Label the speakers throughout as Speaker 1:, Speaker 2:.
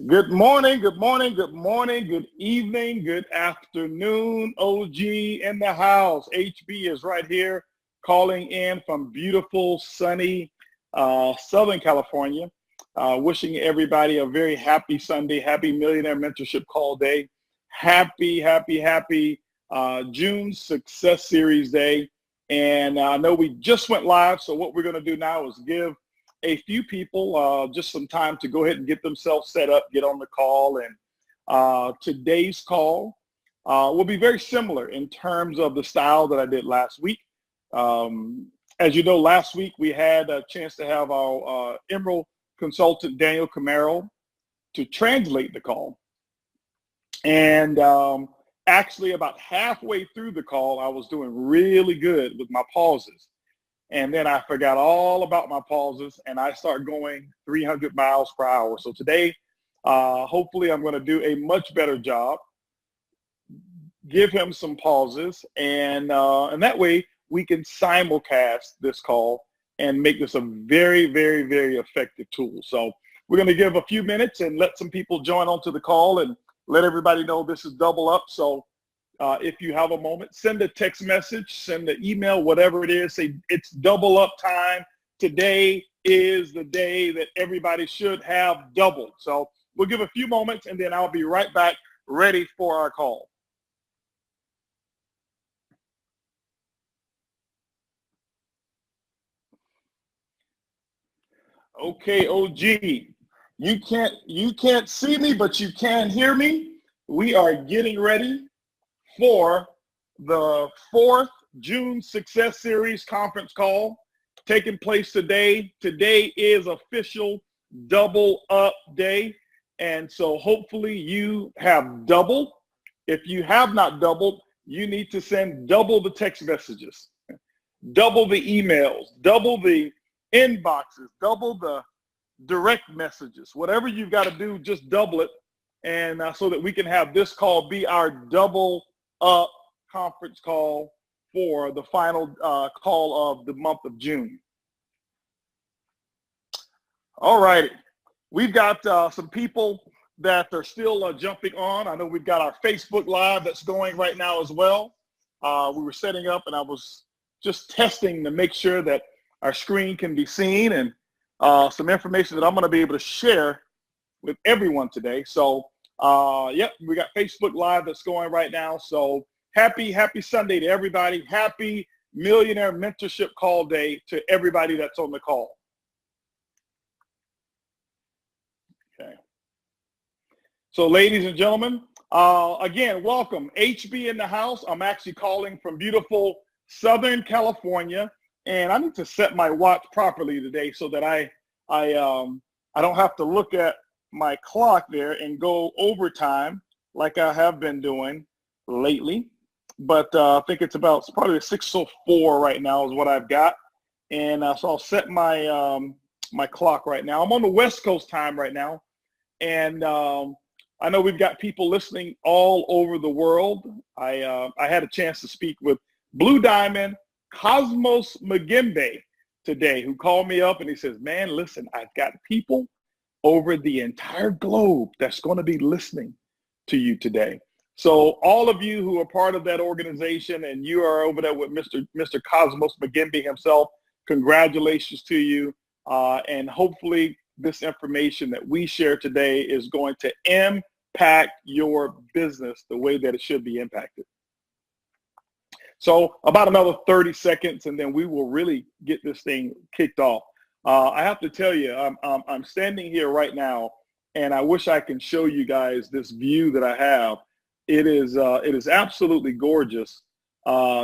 Speaker 1: Good morning, good morning, good morning, good evening, good afternoon. OG in the house. HB is right here calling in from beautiful, sunny Southern California. Wishing everybody a very happy Sunday, happy Millionaire Mentorship Call Day. Happy June Success Series Day. And I know we just went live, so what we're going to do now is give a few people just some time to go ahead and get themselves set up, get on the call. And today's call will be very similar in terms of the style that I did last week. As you know, last week we had a chance to have our Emerald consultant, Daniel Camaro, to translate the call. And actually about halfway through the call, I was doing really good with my pauses. And then I forgot all about my pauses and I start going 300 miles per hour. So today, hopefully I'm going to do a much better job, give him some pauses, and that way we can simulcast this call and make this a very, very, very effective tool. So we're going to give a few minutes and let some people join onto the call and let everybody know this is double up. So if you have a moment, send a text message, send an email, whatever it is, say it's double up time. Today is the day that everybody should have doubled. So we'll give a few moments and then I'll be right back ready for our call. Okay, OG, you can't see me, but you can hear me. We are getting ready for the 4th June Success Series conference call taking place today. Today is official double up day. And so hopefully you have doubled. If you have not doubled, you need to send double the text messages, double the emails, double the inboxes, double the direct messages. Whatever you've got to do, just double it. And so that we can have this call be our double up conference call for the final call of the month of June. All righty. We've got some people that are still jumping on. I know we've got our Facebook Live that's going right now as well. We were setting up and I was just testing to make sure that our screen can be seen and some information that I'm going to be able to share with everyone today. So yep, we got Facebook Live that's going right now. So happy Sunday to everybody. Happy Millionaire Mentorship Call Day to everybody that's on the call. Okay. So ladies and gentlemen, again, welcome. HB in the house. I'm actually calling from beautiful Southern California, and I need to set my watch properly today so that I don't have to look at my clock there and go overtime like I have been doing lately. But I think it's probably 6:04 right now is what I've got. And so I'll set my my clock right now. I'm on the West Coast time right now. And I know we've got people listening all over the world. I had a chance to speak with Blue Diamond Cosmos Magembe today, who called me up and he says, man, listen, I've got people over the entire globe that's going to be listening to you today. So all of you who are part of that organization and you are over there with Mr. Cosmos Magembe himself, congratulations to you. And hopefully this information that we share today is going to impact your business the way that it should be impacted. So about another 30 seconds and then we will really get this thing kicked off. I have to tell you, I'm standing here right now and I wish I can show you guys this view that I have. It is absolutely gorgeous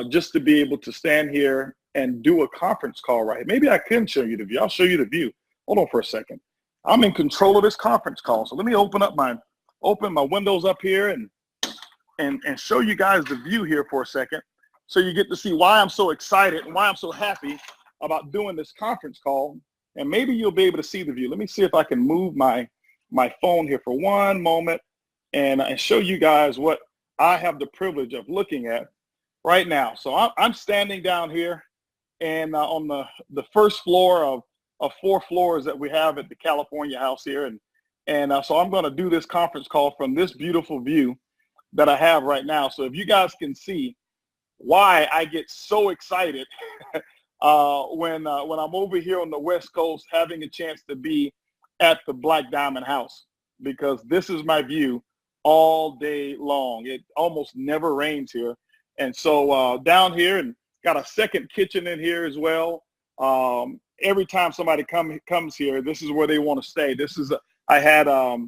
Speaker 1: just to be able to stand here and do a conference call right. Maybe I can show you the view. I'll show you the view. Hold on for a second. I'm in control of this conference call. So let me open my windows up here and show you guys the view here for a second. So you get to see why I'm so excited and why I'm so happy about doing this conference call. And maybe you'll be able to see the view. Let me see if I can move my phone here for one moment and show you guys what I have the privilege of looking at right now. So I'm standing down here and on the first floor of 4 floors that we have at the California house here. And And so I'm going to do this conference call from this beautiful view that I have right now. So if you guys can see why I get so excited when I'm over here on the West Coast having a chance to be at the Black Diamond House, because this is my view all day long. It almost never rains here. And so down here, and got a second kitchen in here as well. Every time somebody comes here, this is where they want to stay. I had a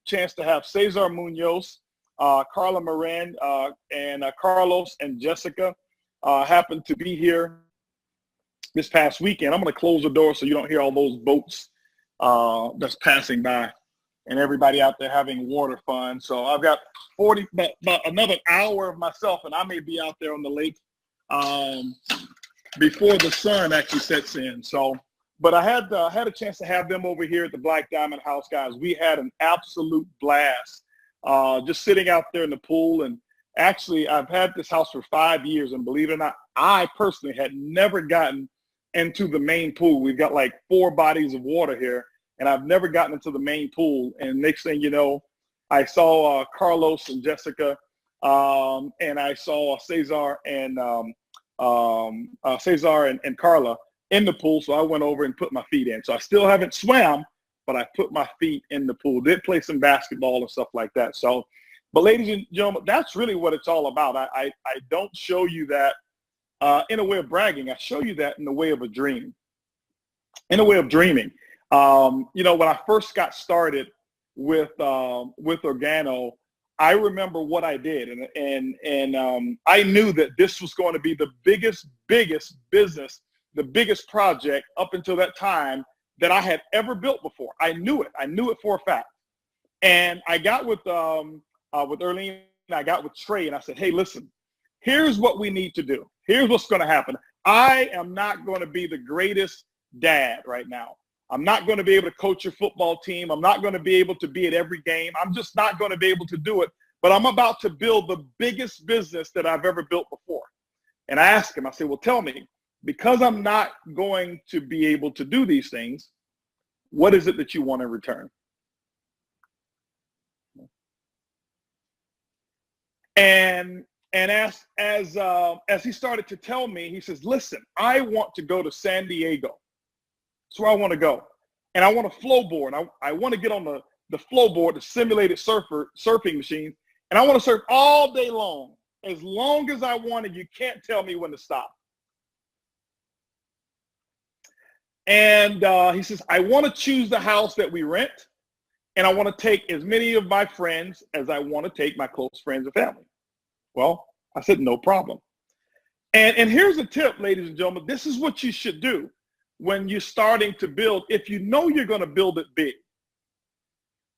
Speaker 1: chance to have Cesar Munoz, Carla Moran, and Carlos and Jessica happened to be here this past weekend. I'm going to close the door so you don't hear all those boats that's passing by and everybody out there having water fun. So I've got about another hour of myself, and I may be out there on the lake before the sun actually sets in. So, but I had a chance to have them over here at the Black Diamond House, guys. We had an absolute blast just sitting out there in the pool. And actually, I've had this house for 5 years, and believe it or not, I personally had never gotten into the main pool. We've got like 4 bodies of water here, and I've never gotten into the main pool. And next thing you know, I saw Carlos and Jessica, and I saw Cesar and Carla in the pool. So I went over and put my feet in. So I still haven't swam, but I put my feet in the pool. Did play some basketball and stuff like that. So, but ladies and gentlemen, that's really what it's all about. I don't show you that in a way of bragging. I show you that in the way of a dream, in a way of dreaming. You know, when I first got started with Organo, I remember what I did, and I knew that this was going to be the biggest business, the biggest project up until that time that I had ever built before. I knew it for a fact. And I got with Erlene, I got with Trey, and I said, hey, listen, here's what we need to do. Here's what's going to happen. I am not going to be the greatest dad right now. I'm not going to be able to coach your football team. I'm not going to be able to be at every game. I'm just not going to be able to do it. But I'm about to build the biggest business that I've ever built before. And I asked him, I said, well, tell me, because I'm not going to be able to do these things, what is it that you want in return? And as he started to tell me, he says, listen, I want to go to San Diego. That's where I want to go. And I want to flowboard. I want to get on the flowboard, the simulated surfing machine, and I want to surf all day long as I want, and you can't tell me when to stop. And he says, I want to choose the house that we rent, and I want to take as many of my friends as I want to take my close friends and family. Well, I said, no problem. And here's a tip, ladies and gentlemen. This is what you should do when you're starting to build, if you know you're going to build it big.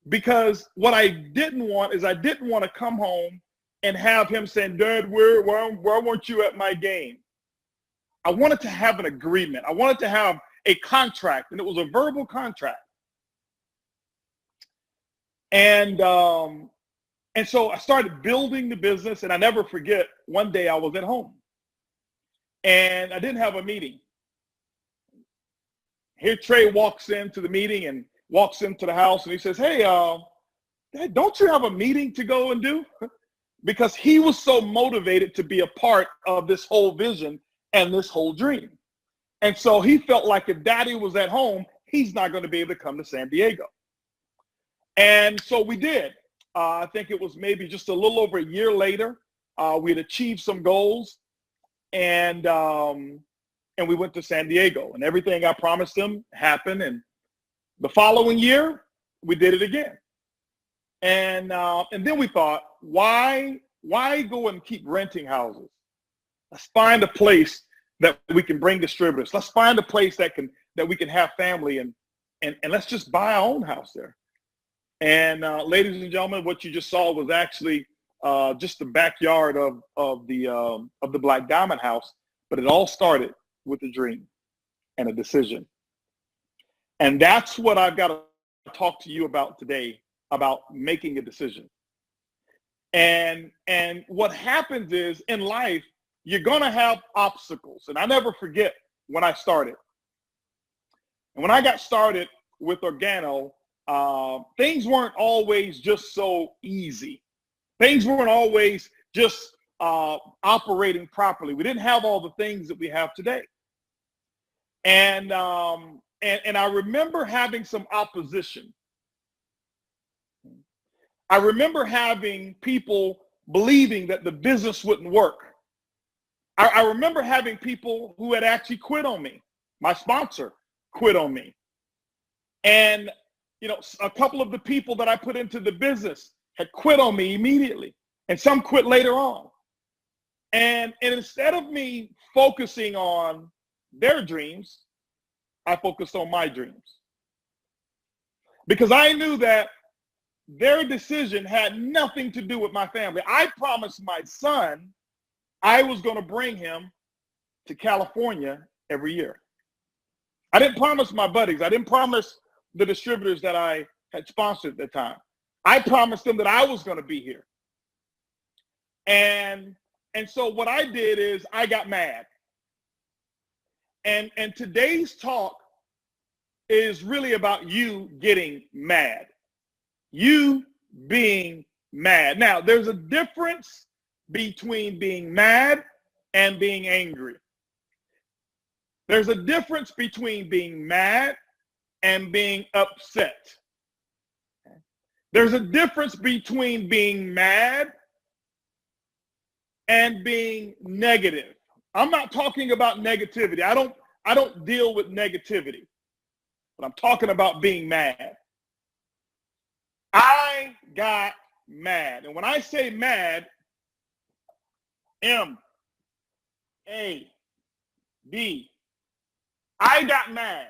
Speaker 1: Because what I didn't want is I didn't want to come home and have him saying, Dad, where weren't you at my game? I wanted to have an agreement. I wanted to have a contract, and it was a verbal contract. And so I started building the business, and I never forget, one day I was at home, and I didn't have a meeting. Here Trey walks into the meeting and walks into the house, and he says, hey, Dad, don't you have a meeting to go and do? Because he was so motivated to be a part of this whole vision and this whole dream. And so he felt like if Daddy was at home, he's not going to be able to come to San Diego. And so we did. I think it was maybe just a little over a year later. We had achieved some goals, and we went to San Diego, and everything I promised him happened. And the following year, we did it again. And then we thought, why go and keep renting houses? Let's find a place that we can bring distributors. Let's find a place that we can have family, and let's just buy our own house there. And ladies and gentlemen, what you just saw was actually just the backyard of the Black Diamond House, but it all started with a dream and a decision. And that's what I've got to talk to you about today, about making a decision. And what happens is, in life, you're going to have obstacles. And I never forget when I started. And when I got started with Organo, things weren't always just so easy. Things weren't always just operating properly. We didn't have all the things that we have today. And I remember having some opposition. I remember having people believing that the business wouldn't work. I remember having people who had actually quit on me. My sponsor quit on me. And, you know, a couple of the people that I put into the business had quit on me immediately. And some quit later on. And instead of me focusing on their dreams, I focused on my dreams. Because I knew that their decision had nothing to do with my family. I promised my son I was going to bring him to California every year. I didn't promise my buddies. I didn't promise the distributors that I had sponsored at the time. I promised them that I was going to be here. And so what I did is I got mad. And today's talk is really about you getting mad. You being mad. Now, there's a difference between being mad and being angry. There's a difference between being mad and being upset. There's a difference between being mad and being negative. I'm not talking about negativity. I don't deal with negativity. But I'm talking about being mad. I got mad. And when I say mad, M-A-D. I got mad.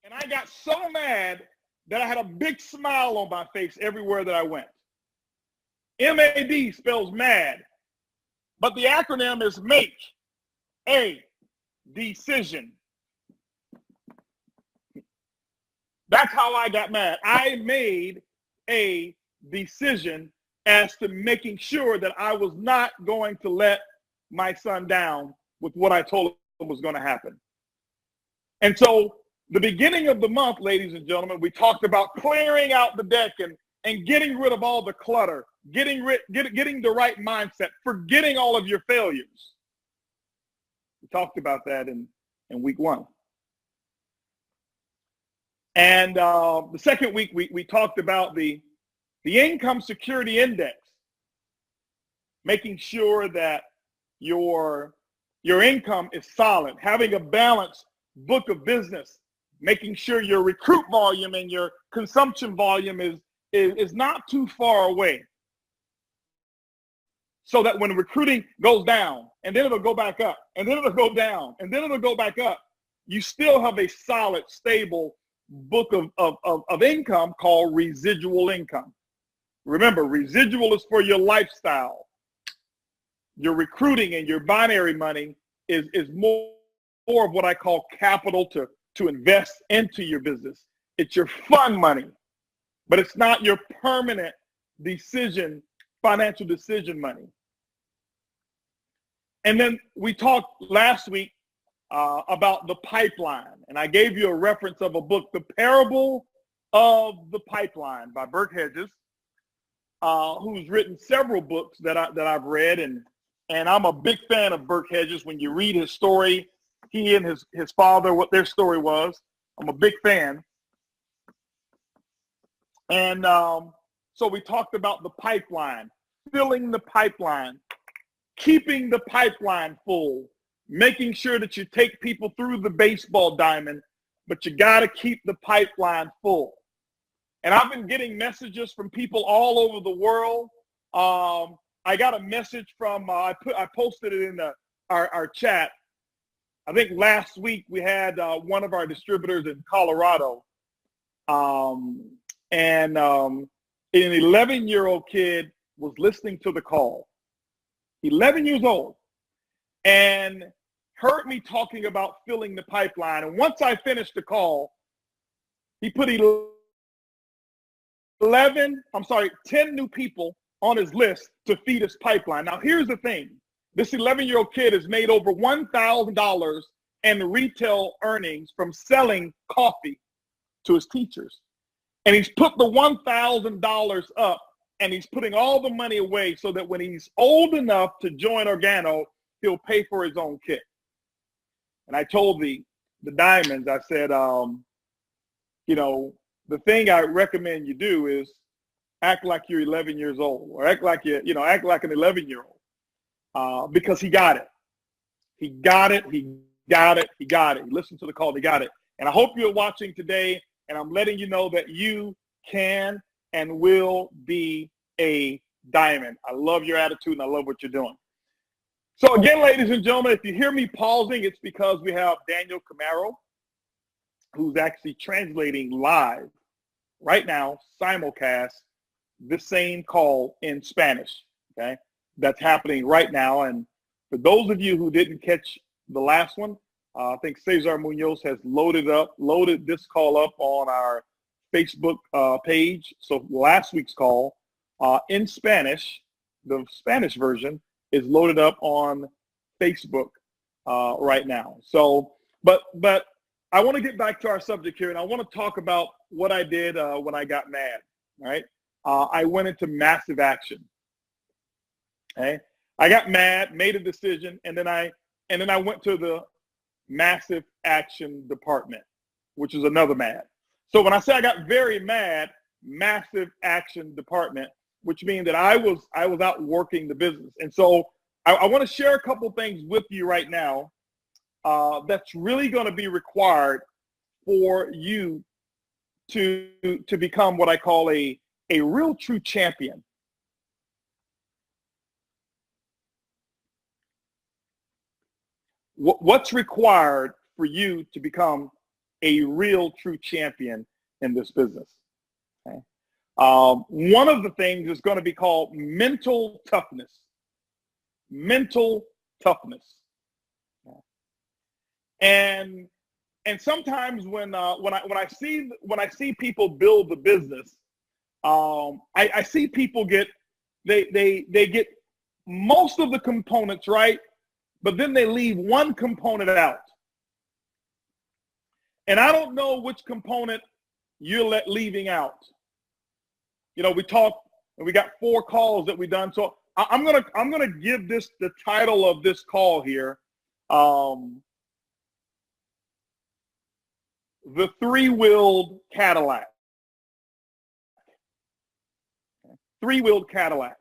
Speaker 1: And I got so mad that I had a big smile on my face everywhere that I went. M-A-D spells mad. But the acronym is make a decision. That's how I got mad. I made a decision as to making sure that I was not going to let my son down with what I told him was going to happen. And so the beginning of the month, ladies and gentlemen, we talked about clearing out the deck and getting rid of all the clutter, getting the right mindset, forgetting all of your failures. We talked about that in week 1. And the second week, we talked about the income security index, making sure that your income is solid, having a balanced book of business, making sure your recruit volume and your consumption volume is not too far away. So that when recruiting goes down, and then it'll go back up, and then it'll go down, and then it'll go back up, you still have a solid, stable book of income called residual income. Remember, residual is for your lifestyle. Your recruiting and your binary money is more of what I call capital to invest into your business. It's your fun money, but it's not your permanent financial decision money. And then we talked last week about the pipeline. And I gave you a reference of a book, The Parable of the Pipeline by Bert Hedges, who's written several books that I've read. And I'm a big fan of Bert Hedges. When you read his story, he and his father, what their story was, I'm a big fan. And so we talked about the pipeline, filling the pipeline, keeping the pipeline full, making sure that you take people through the baseball diamond, but you got to keep the pipeline full. And I've been getting messages from people all over the world. I got a message from, I posted it in our chat. I think last week we had one of our distributors in Colorado. And an 11-year-old kid was listening to the call. 11 years old. And heard me talking about filling the pipeline. And once I finished the call, he put 10 new people on his list to feed his pipeline. Now, here's the thing. This 11-year-old kid has made over $1,000 in retail earnings from selling coffee to his teachers. And he's put the $1,000 up, and he's putting all the money away so that when he's old enough to join Organo, he'll pay for his own kit. And I told the Diamonds, I said, you know, the thing I recommend you do is act like you're 11 years old, or act like act like an 11-year-old, because he got it. He got it. He got it. He got it. He listened to the call. He got it. And I hope you're watching today, and I'm letting you know that you can and will be a diamond. I love your attitude, and I love what you're doing. So again, ladies and gentlemen, if you hear me pausing, it's because we have Daniel Camaro, who's actually translating live right now, simulcast, this same call in Spanish, okay? That's happening right now. And for those of you who didn't catch the last one, I think Cesar Munoz has loaded this call up on our Facebook page. So last week's call in Spanish, the Spanish version, is loaded up on Facebook right now. So, but I want to get back to our subject here, and I want to talk about what I did when I got mad, right? I went into massive action, okay? I got mad, made a decision, and then I went to the massive action department, which is another mad. So when I say I got very mad, massive action department, which means that I was out working the business. And so I want to share a couple things with you right now that's really going to be required for you to become what I call a real true champion. What's required for you to become a real true champion in this business? Okay. One of the things is going to be called mental toughness. Mental toughness. Okay. And sometimes when I see people build the business, I see people get most of the components right, but then they leave one component out. And I don't know which component you're leaving out. You know, we talked and we got 4 calls that we've done. So I'm gonna give this the title of this call here. The 3-wheeled Cadillac. 3-wheeled Cadillac.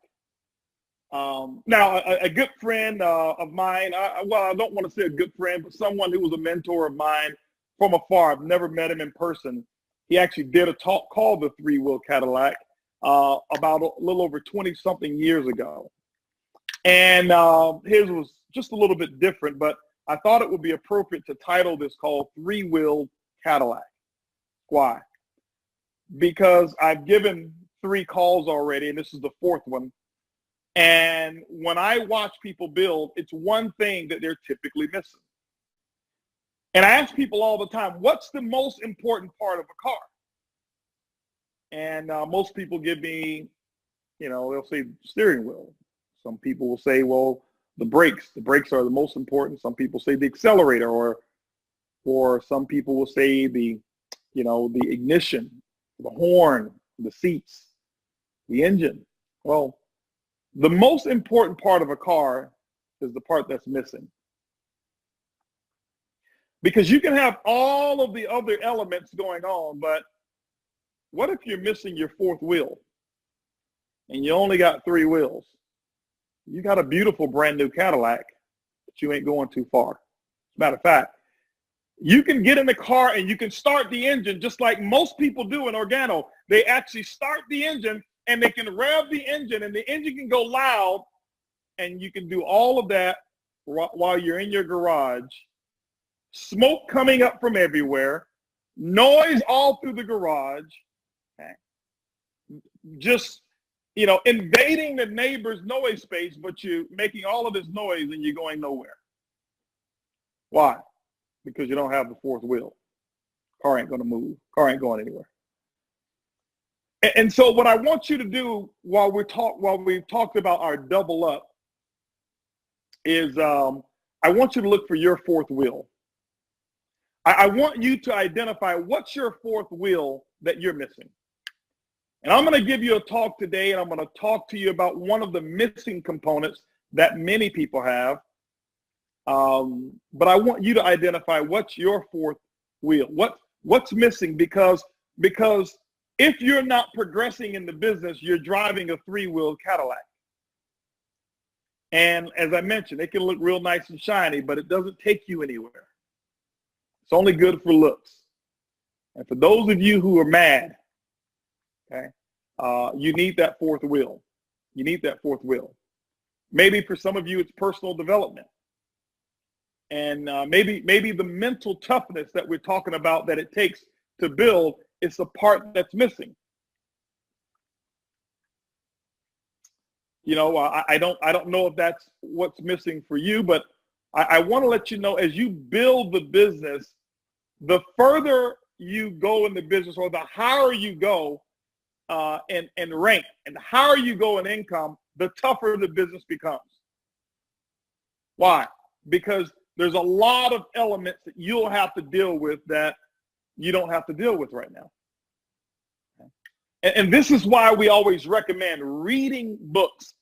Speaker 1: Now, a good friend of mine, I don't want to say a good friend, but someone who was a mentor of mine from afar. I've never met him in person. He actually did a talk called the 3-wheel Cadillac about a little over 20-something years ago. And his was just a little bit different, but I thought it would be appropriate to title this call 3-wheel Cadillac. Why? Because I've given 3 calls already, and this is the 4th one. And when I watch people build, it's one thing that they're typically missing. And I ask people all the time, what's the most important part of a car? And most people give me, they'll say steering wheel. Some people will say, well, the brakes. The brakes are the most important. Some people say the accelerator, or some people will say the ignition, the horn, the seats, the engine. Well, the most important part of a car is the part that's missing. Because you can have all of the other elements going on, but what if you're missing your 4th wheel and you only got 3 wheels? You got a beautiful brand new Cadillac, but you ain't going too far. As a matter of fact, you can get in the car and you can start the engine just like most people do in Organo. They actually start the engine and they can rev the engine and the engine can go loud, and you can do all of that while you're in your garage. Smoke coming up from everywhere, noise all through the garage, okay. Just, invading the neighbor's noise space, but you're making all of this noise and you're going nowhere. Why? Because you don't have the 4th wheel. Car ain't going to move. Car ain't going anywhere. And so what I want you to do while we've talked about our double up is I want you to look for your 4th wheel. I want you to identify what's your 4th wheel that you're missing. And I'm going to give you a talk today, and I'm going to talk to you about one of the missing components that many people have. But I want you to identify what's your fourth wheel. What's missing? Because if you're not progressing in the business, you're driving a three-wheel Cadillac. And as I mentioned, it can look real nice and shiny, but it doesn't take you anywhere. It's only good for looks. And for those of you who are mad, okay, you need that fourth wheel. You need that fourth wheel. Maybe for some of you, it's personal development. And maybe the mental toughness that we're talking about that it takes to build is the part that's missing. You know, I don't know if that's what's missing for you, but I want to let you know, as you build the business, the further you go in the business, or the higher you go in rank, and the higher you go in income, the tougher the business becomes. Why? Because there's a lot of elements that you'll have to deal with that you don't have to deal with right now. And this is why we always recommend reading books,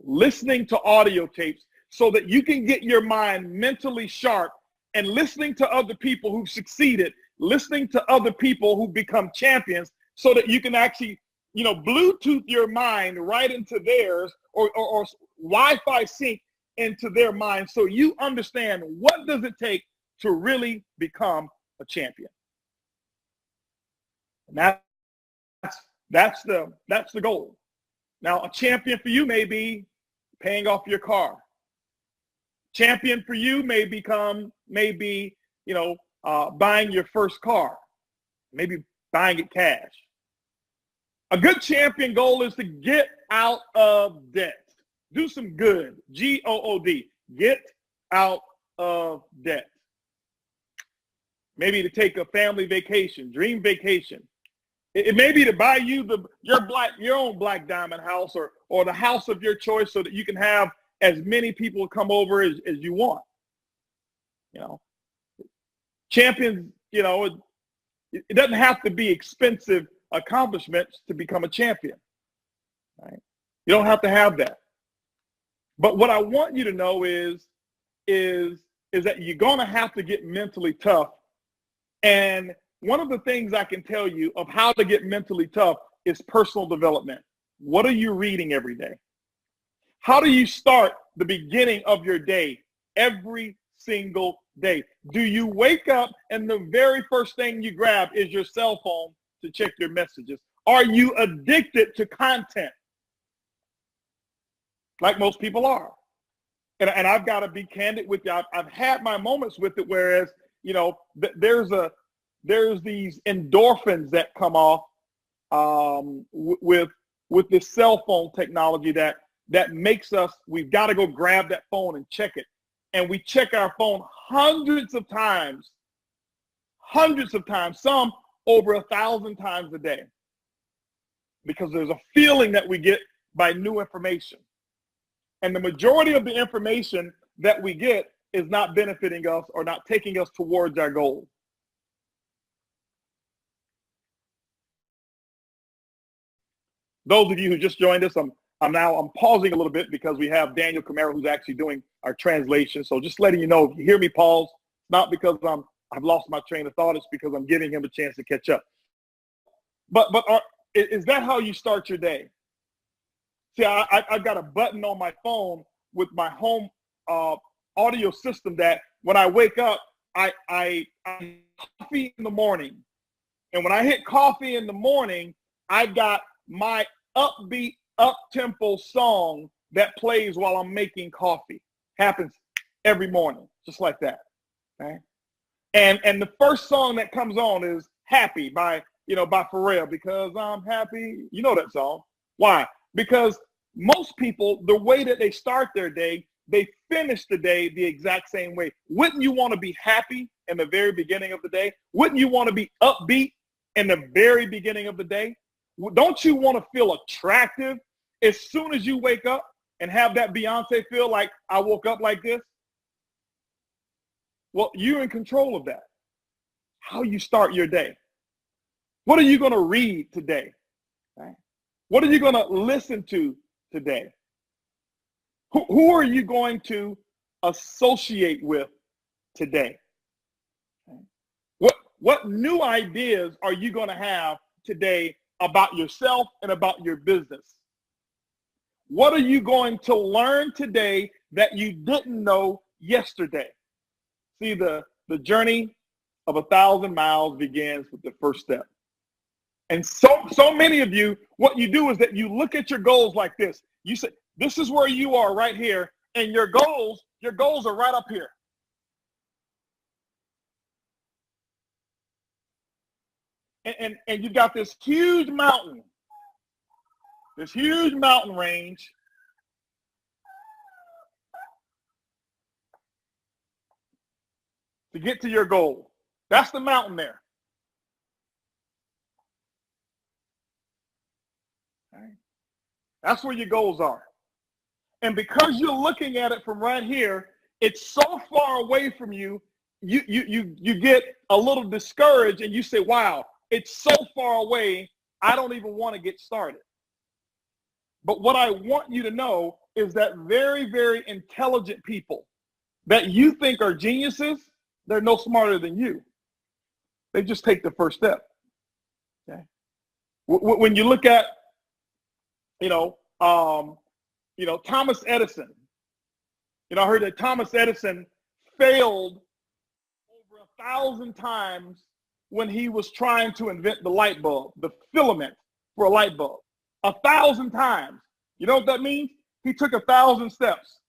Speaker 1: listening to audio tapes, so that you can get your mind mentally sharp, and listening to other people who've succeeded, listening to other people who've become champions, so that you can actually, you know, Bluetooth your mind right into theirs, or Wi-Fi sync into their mind, so you understand what does it take to really become a champion. And that's the goal. Now, a champion for you may be paying off your car. Champion for you may be, you know, buying your first car, maybe buying it cash. A good champion goal is to get out of debt. Do some good, G-O-O-D, get out of debt. Maybe to take a family vacation, dream vacation. It may be to buy you your own black diamond house, or the house of your choice, so that you can have as many people come over as you want. You know, champions, you know, it doesn't have to be expensive accomplishments to become a champion. Right? You don't have to have that. But what I want you to know is that you're going to have to get mentally tough. And one of the things I can tell you of how to get mentally tough is personal development. What are you reading every day? How do you start the beginning of your day every single day? Do you wake up and the very first thing you grab is your cell phone to check your messages? Are you addicted to content? Like most people are. And I've got to be candid with you. I've had my moments with it, whereas, you know, there's these endorphins that come off with this cell phone technology that makes us, we've got to go grab that phone and check it. And we check our phone hundreds of times, some over 1,000 times a day, because there's a feeling that we get by new information. And the majority of the information that we get is not benefiting us or not taking us towards our goal. Those of you who just joined us, I'm pausing a little bit because we have Daniel Camara who's actually doing our translation. So just letting you know, if you hear me pause, not because I've lost my train of thought, it's because I'm giving him a chance to catch up. But is that how you start your day? See, I've got a button on my phone with my home audio system that when I wake up, I coffee in the morning. And when I hit coffee in the morning, I've got my upbeat, up-tempo song that plays while I'm making coffee. Happens every morning, just like that. Okay? And the first song that comes on is Happy by Pharrell, because I'm happy. You know that song. Why? Because most people, the way that they start their day, they finish the day the exact same way. Wouldn't you want to be happy in the very beginning of the day? Wouldn't you want to be upbeat in the very beginning of the day? Don't you want to feel attractive as soon as you wake up and have that Beyonce feel like, I woke up like this? Well, you're in control of that. How you start your day. What are you going to read today? Okay? What are you going to listen to today? Who are you going to associate with today? Okay? What new ideas are you going to have today about yourself and about your business? What are you going to learn today that you didn't know yesterday? See, the journey of 1,000 miles begins with the first step. And so many of you, what you do is that you look at your goals like this. You say, this is where you are right here, and your goals are right up here. And you got this huge mountain range. To get to your goal. That's the mountain there. Okay. That's where your goals are. And because you're looking at it from right here, it's so far away from you, you get a little discouraged and you say, wow, it's so far away, I don't even want to get started. But what I want you to know is that very, very intelligent people that you think are geniuses, they're no smarter than you. They just take the first step. Okay. When you look at, Thomas Edison. I heard that Thomas Edison failed over 1,000 times when he was trying to invent the light bulb, the filament for a light bulb. 1,000 times. You know what that means? He took 1,000 steps.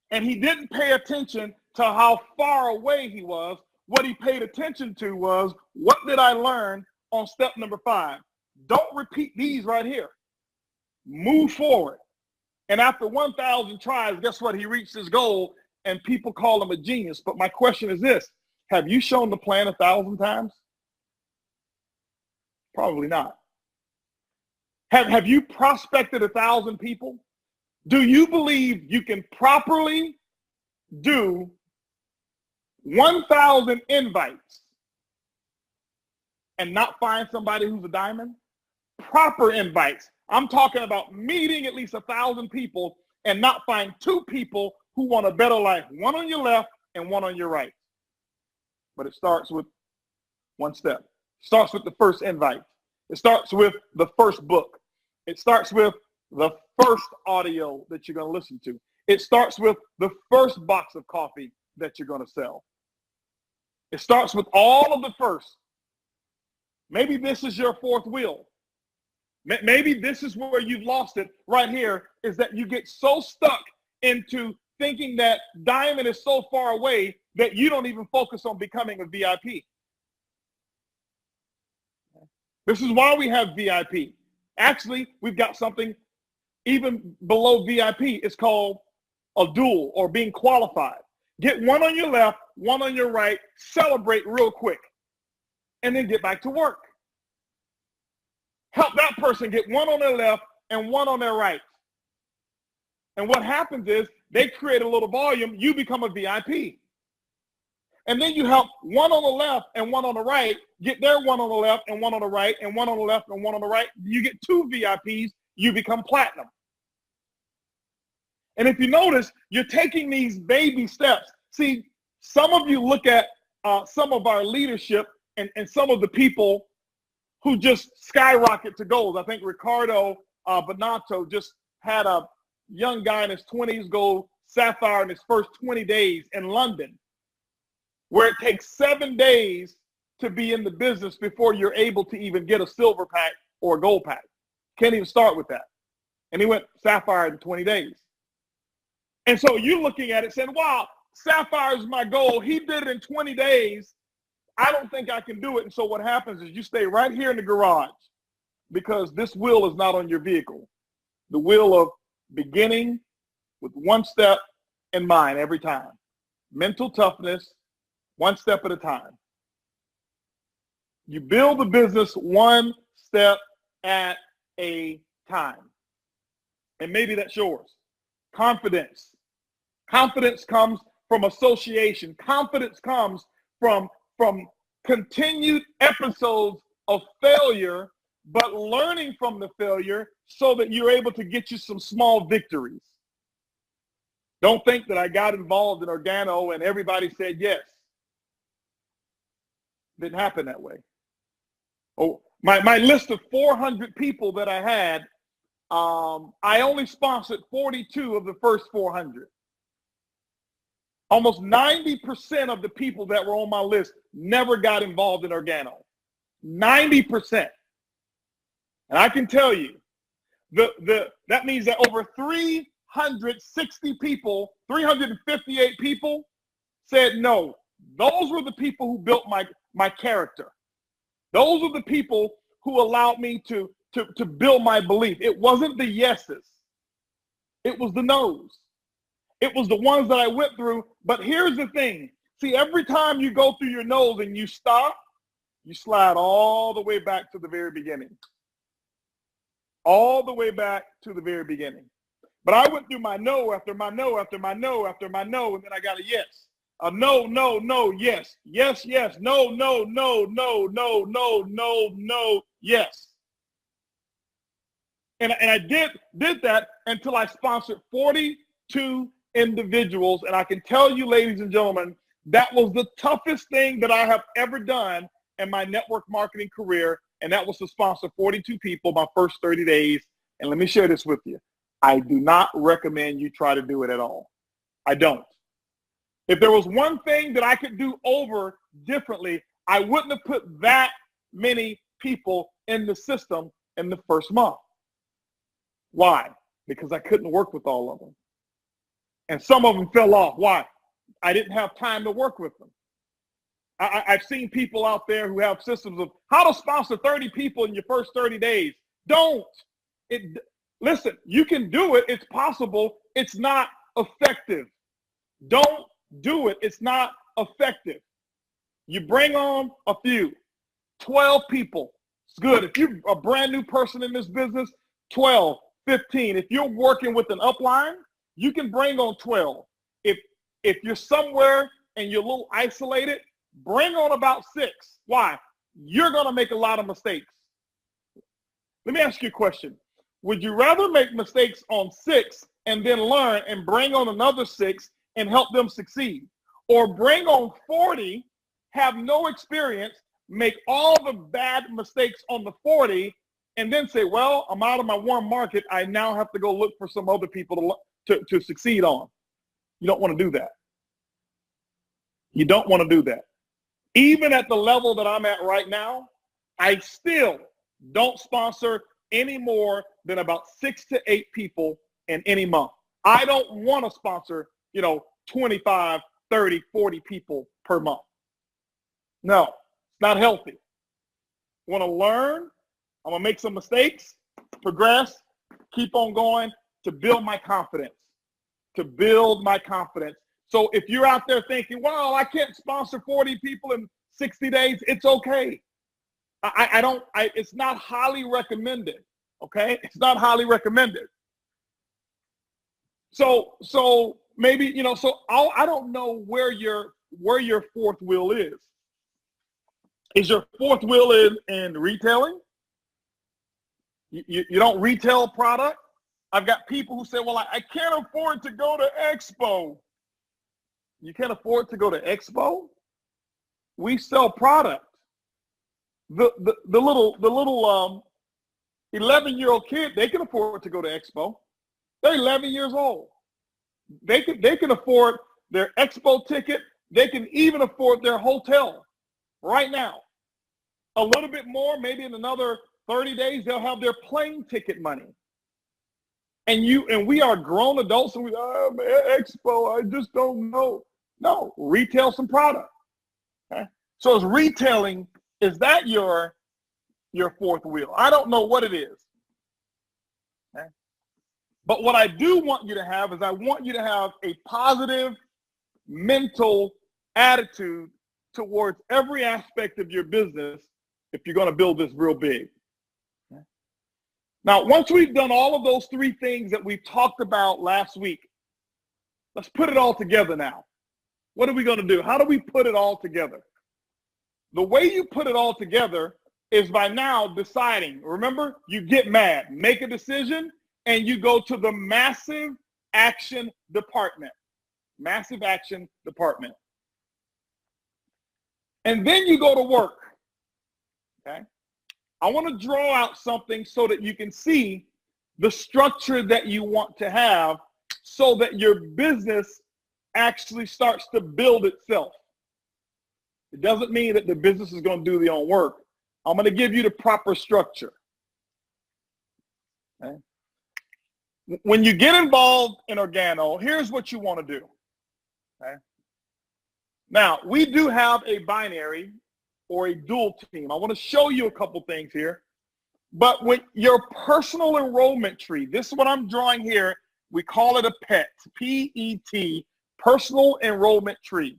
Speaker 1: And he didn't pay attention to how far away he was. What he paid attention to was, what did I learn on step number 5? Don't repeat these right here. Move forward. And after 1,000 tries, guess what? He reached his goal, and people call him a genius. But my question is this: have you shown the plan 1,000 times? Probably not. Have you prospected 1,000 people? Do you believe you can properly do 1,000 invites and not find somebody who's a diamond? Proper invites. I'm talking about meeting at least 1,000 people and not find 2 people who want a better life, one on your left and one on your right. But it starts with one step. It starts with the first invite. It starts with the first book. It starts with the first audio that you're going to listen to. It starts with the first box of coffee that you're going to sell. It starts with all of the first. Maybe this is your fourth wheel. Maybe this is where you've lost it right here, is that you get so stuck into thinking that diamond is so far away that you don't even focus on becoming a VIP. This is why we have VIP. Actually, we've got something even below VIP. It's called a dual, or being qualified. Get one on your left, one on your right, celebrate real quick, and then get back to work. Help that person get one on their left and one on their right. And what happens is they create a little volume, you become a VIP. And then you help one on the left and one on the right get their one on the left and one on the right and one on the left and one on the right. You get 2 VIPs, you become platinum. And if you notice, you're taking these baby steps. See, some of you look at some of our leadership and some of the people who just skyrocket to goals. I think Ricardo Bonato just had a young guy in his 20s go sapphire in his first 20 days in London, where it takes 7 days to be in the business before you're able to even get a silver pack or a gold pack. Can't even start with that. And he went sapphire in 20 days. And so you're looking at it saying, wow, sapphire is my goal. He did it in 20 days. I don't think I can do it. And so what happens is you stay right here in the garage, because this wheel is not on your vehicle. The wheel of beginning with one step in mind every time. Mental toughness, one step at a time. You build the business one step at a time. And maybe that's yours. Confidence. Confidence comes from association. Confidence comes from continued episodes of failure, but learning from the failure so that you're able to get you some small victories. Don't think that I got involved in Organo and everybody said yes. Didn't happen that way. Oh, my list of 400 people that I had, I only sponsored 42 of the first 400. Almost 90% of the people that were on my list never got involved in Organo. 90%. And I can tell you, that means that over 360 people, 358 people said no. Those were the people who built my character. Those are the people who allowed me to build my belief. It wasn't the yeses. It was the no's. It was the ones that I went through. But here's the thing. See, every time you go through your no's and you stop, you slide all the way back to the very beginning. All the way back to the very beginning. But I went through my no after my no after my no after my no, and then I got a yes. A no, no, no, yes. Yes, yes. No, no, no, no, no, no, no, no, yes. And I did that until I sponsored 42 individuals. And I can tell you, ladies and gentlemen, that was the toughest thing that I have ever done in my network marketing career. And that was to sponsor 42 people my first 30 days. And let me share this with you. I do not recommend you try to do it at all. I don't. If there was one thing that I could do over differently, I wouldn't have put that many people in the system in the first month. Why? Because I couldn't work with all of them. And some of them fell off. Why? I didn't have time to work with them. I've seen people out there who have systems of how to sponsor 30 people in your first 30 days. Don't. Listen, you can do it. It's possible. It's not effective. Don't do it. It's not effective. You bring on a few, 12 people. It's good. If you're a brand new person in this business, 12, 15. If you're working with an upline, you can bring on 12. If you're somewhere and you're a little isolated, bring on about 6. Why? You're going to make a lot of mistakes. Let me ask you a question. Would you rather make mistakes on 6 and then learn and bring on another 6 and help them succeed? Or bring on 40, have no experience, make all the bad mistakes on the 40, and then say, well, I'm out of my warm market. I now have to go look for some other people to succeed on. You don't want to do that. You don't want to do that. Even at the level that I'm at right now, I still don't sponsor any more than about 6 to 8 people in any month. I don't want to sponsor, 25, 30, 40 people per month. No, it's not healthy. Want to learn? I'm going to make some mistakes, progress, keep on going to build my confidence, So if you're out there thinking, well, I can't sponsor 40 people in 60 days, it's okay. It's not highly recommended, okay? It's not highly recommended. So maybe, I don't know where your fourth wheel is. Is your fourth wheel in retailing? You don't retail product? I've got people who say, well, I can't afford to go to Expo. You can't afford to go to Expo? We sell product. The little 11-year-old kid, they can afford to go to Expo. They're 11 years old. They can afford their Expo ticket. They can even afford their hotel right now. A little bit more, maybe in another 30 days, they'll have their plane ticket money. And we are grown adults, and Expo, I just don't know. No, retail some product. Okay? So is retailing, is that your fourth wheel? I don't know what it is. Okay? But what I do want you to have is I want you to have a positive mental attitude towards every aspect of your business if you're going to build this real big. Okay? Now, once we've done all of those 3 things that we talked about last week, let's put it all together now. What are we going to do? How do we put it all together? The way you put it all together is by now deciding. Remember, you get mad, make a decision, and you go to the massive action department. Massive action department. And then you go to work. Okay? I want to draw out something so that you can see the structure that you want to have so that your business actually starts to build itself. It doesn't mean that the business is going to do their own work. I'm going to give you the proper structure. Okay? When you get involved in Organo, here's what you want to do. Okay? Now, we do have a binary or a dual team. I want to show you a couple things here. But with your personal enrollment tree, this is what I'm drawing here. We call it a PET, P-E-T, personal enrollment tree.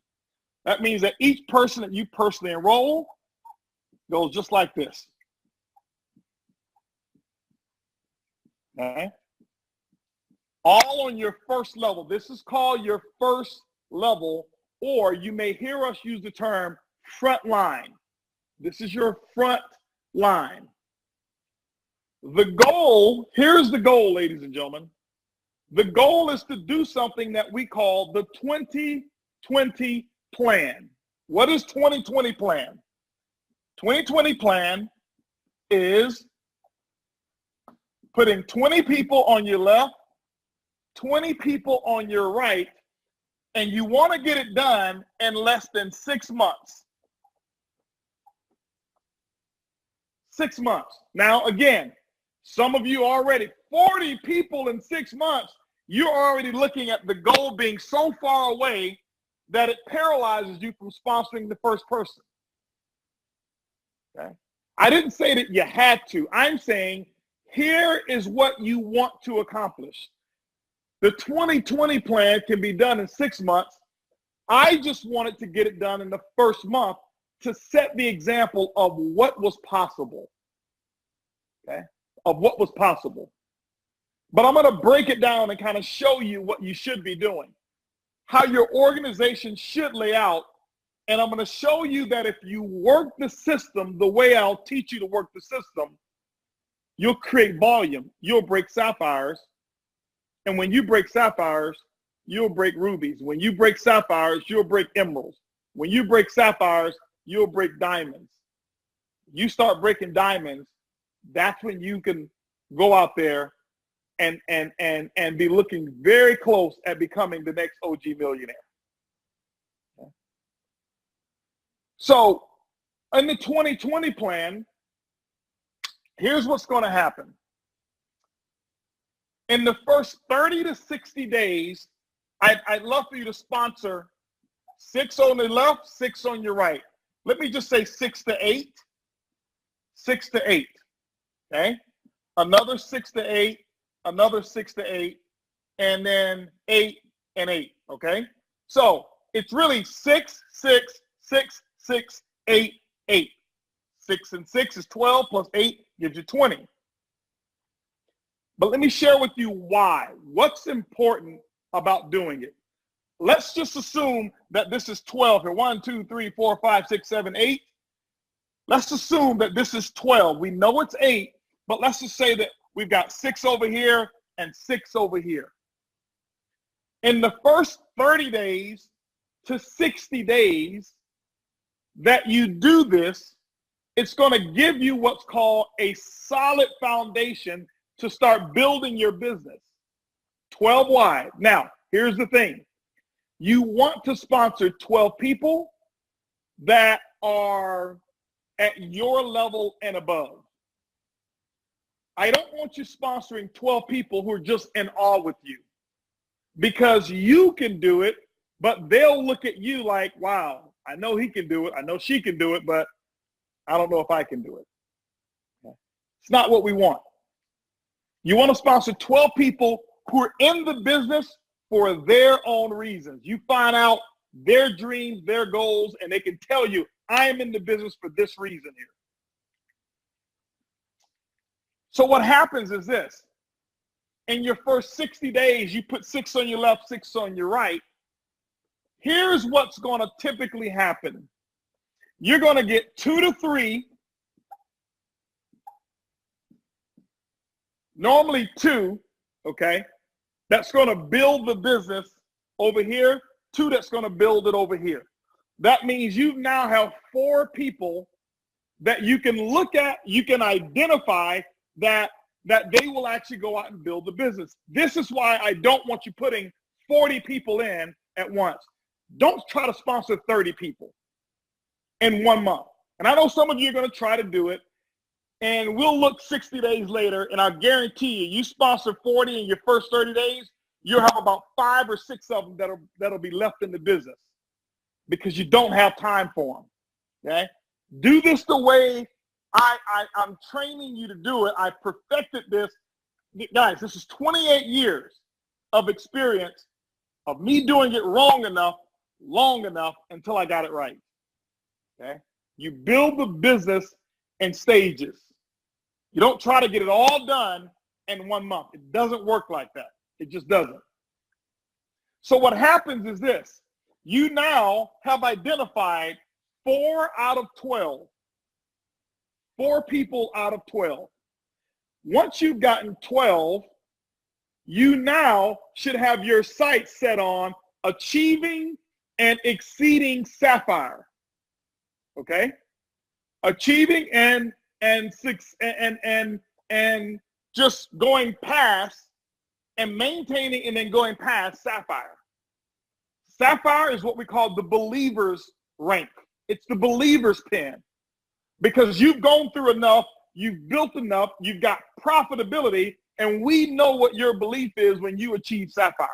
Speaker 1: That means that each person that you personally enroll goes just like this. Okay? All on your first level. This is called your first level, or you may hear us use the term front line. This is your front line. The goal, here's the goal, ladies and gentlemen. The goal is to do something that we call the 2020 plan. What is 2020 plan? 2020 plan is putting 20 people on your left, 20 people on your right, and you want to get it done in less than 6 months. 6 months. Now, again, some of you already, 40 people in 6 months, you're already looking at the goal being so far away that it paralyzes you from sponsoring the first person. Okay? I didn't say that you had to. I'm saying here is what you want to accomplish. The 2020 plan can be done in 6 months. I just wanted to get it done in the first month to set the example of what was possible. Okay? Of what was possible. But I'm going to break it down and kind of show you what you should be doing, how your organization should lay out. And I'm going to show you that if you work the system the way I'll teach you to work the system, you'll create volume. You'll break sapphires. And when you break sapphires, you'll break rubies. When you break sapphires, you'll break emeralds. When you break sapphires, you'll break diamonds. You start breaking diamonds, that's when you can go out there and be looking very close at becoming the next OG millionaire. Okay. So in the 2020 plan, here's what's going to happen. In the first 30 to 60 days, I'd love for you to sponsor 6 on the left, 6 on your right. Let me just say 6 to 8. 6 to 8. Okay? Another 6 to 8. Another 6 to 8, and then 8 and 8, okay? So it's really 6, 6, 6, 6, 8, 8. 6 and 6 is 12 plus 8 gives you 20. But let me share with you why. What's important about doing it? Let's just assume that this is 12 here. 1, 2, 3, 4, 5, 6, 7, 8. Let's assume that this is 12. We know it's 8, but let's just say that we've got 6 over here and 6 over here. In the first 30 days to 60 days that you do this, it's going to give you what's called a solid foundation to start building your business. 12 wide. Now, here's the thing. You want to sponsor 12 people that are at your level and above. I don't want you sponsoring 12 people who are just in awe with you, because you can do it, but they'll look at you like, wow, I know he can do it. I know she can do it, but I don't know if I can do it. It's not what we want. You want to sponsor 12 people who are in the business for their own reasons. You find out their dreams, their goals, and they can tell you, I am in the business for this reason here. So what happens is this. In your first 60 days, you put 6 on your left, 6 on your right. Here's what's going to typically happen. You're going to get 2 to 3 normally 2, okay, that's going to build the business over here, 2 that's going to build it over here. That means you now have 4 people that you can look at, you can identify that they will actually go out and build the business. This is why I don't want you putting 40 people in at once. Don't try to sponsor 30 people in 1 month. And I know some of you are going to try to do it, and we'll look 60 days later, and I guarantee you sponsor 40 in your first 30 days, you'll have about 5 or 6 of them that'll be left in the business because you don't have time for them, okay? Do this the way I'm training you to do it. I perfected this. Guys, this is 28 years of experience of me doing it long enough until I got it right, okay? You build the business in stages. You don't try to get it all done in 1 month. It doesn't work like that. It just doesn't. So what happens is this. You now have identified 4 out of 12. 4 people out of 12. Once you've gotten 12, you now should have your sights set on achieving and exceeding Sapphire. Okay? Achieving and just going past and maintaining and then going past Sapphire. Sapphire is what we call the believer's rank. It's the believer's pen. Because you've gone through enough, you've built enough, you've got profitability, and we know what your belief is when you achieve Sapphire.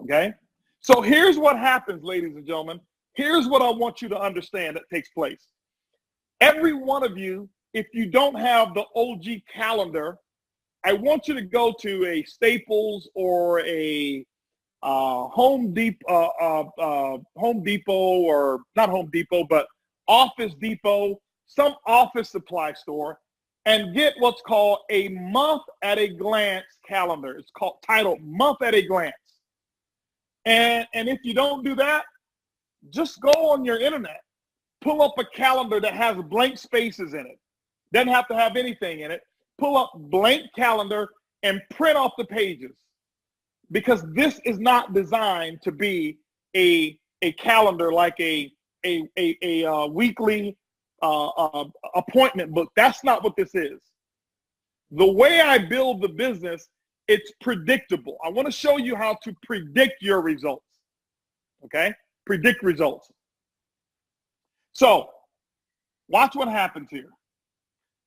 Speaker 1: Okay? So here's what happens, ladies and gentlemen. Here's what I want you to understand that takes place. Every one of you, if you don't have the OG calendar, I want you to go to a Staples or a Home Depot, or not Home Depot, but Office Depot, some office supply store, and get what's called a month at a glance calendar. It's titled Month at a Glance. And if you don't do that, just go on your internet, pull up a calendar that has blank spaces in it. Doesn't have to have anything in it. Pull up blank calendar and print off the pages, because this is not designed to be a calendar like a weekly appointment book. That's not what this is. The way I build the business, it's predictable. I want to show you how to predict your results. Okay? Predict results. So, watch what happens here.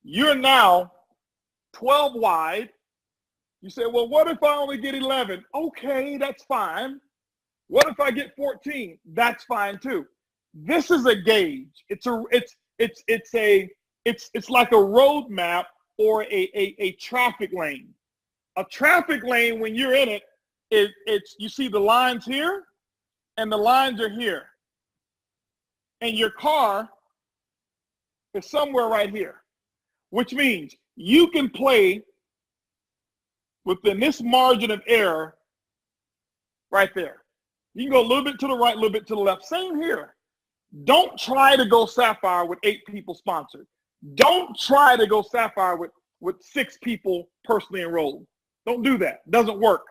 Speaker 1: You're now 12 wide. You say, well, what if I only get 11? Okay, that's fine. What if I get 14? That's fine too. This is a gauge. It's like a road map or a traffic lane. A traffic lane, when you're in it, you see the lines here and the lines are here. And your car is somewhere right here, which means you can play within this margin of error right there. You can go a little bit to the right, a little bit to the left. Same here. Don't try to go Sapphire with 8 people sponsored. Don't try to go Sapphire with 6 people personally enrolled. Don't do that. It doesn't work.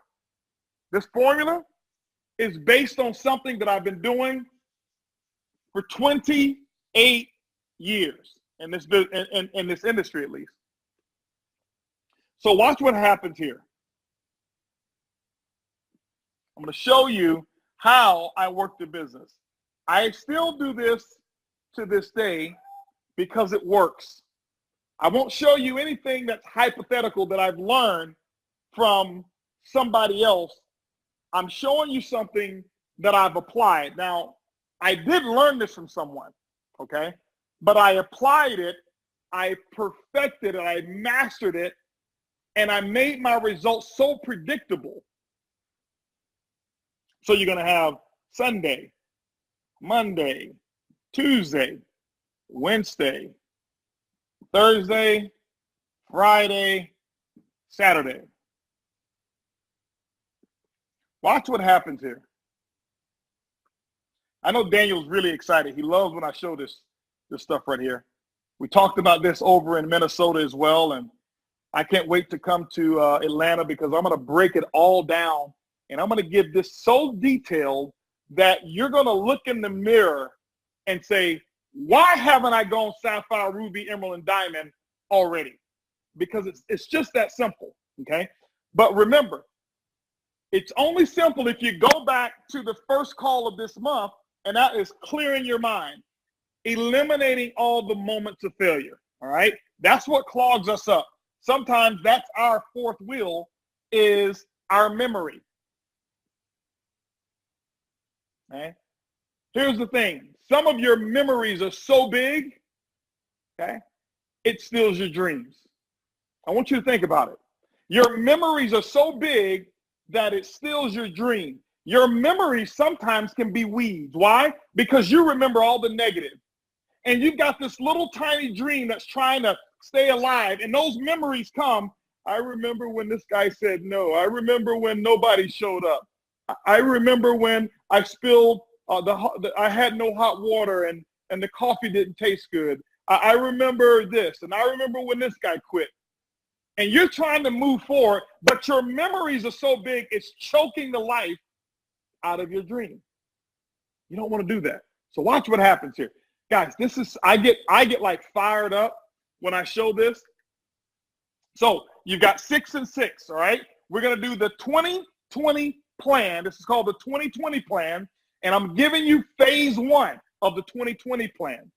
Speaker 1: This formula is based on something that I've been doing for 28 years in this industry, at least. So watch what happens here. I'm going to show you how I work the business. I still do this to this day because it works. I won't show you anything that's hypothetical that I've learned from somebody else. I'm showing you something that I've applied. Now, I did learn this from someone, okay? But I applied it, I perfected it, I mastered it, and I made my results so predictable. So you're going to have Sunday, Monday, Tuesday, Wednesday, Thursday, Friday, Saturday. Watch what happens here. I know Daniel's really excited. He loves when I show this stuff right here. We talked about this over in Minnesota as well, and I can't wait to come to Atlanta because I'm going to break it all down. And I'm going to give this so detailed that you're going to look in the mirror and say, why haven't I gone sapphire, ruby, emerald, and diamond already? Because it's just that simple, okay? But remember, it's only simple if you go back to the first call of this month, and that is clearing your mind, eliminating all the moments of failure, all right? That's what clogs us up. Sometimes that's our fourth wheel, is our memory. Okay? Here's the thing. Some of your memories are so big, okay, it steals your dreams. I want you to think about it. Your memories are so big that it steals your dream. Your memories sometimes can be weeds. Why? Because you remember all the negative. And you've got this little tiny dream that's trying to stay alive. And those memories come. I remember when this guy said no. I remember when nobody showed up. I remember when I spilled, I had no hot water and the coffee didn't taste good. I remember this. And I remember when this guy quit. And you're trying to move forward, but your memories are so big, it's choking the life out of your dream. You don't want to do that. So watch what happens here. Guys, this is, I get like fired up when I show this. So you've got 6 and 6, all right? We're going to do the 2020 plan. This is called the 2020 plan. And I'm giving you phase 1 of the 2020 plan.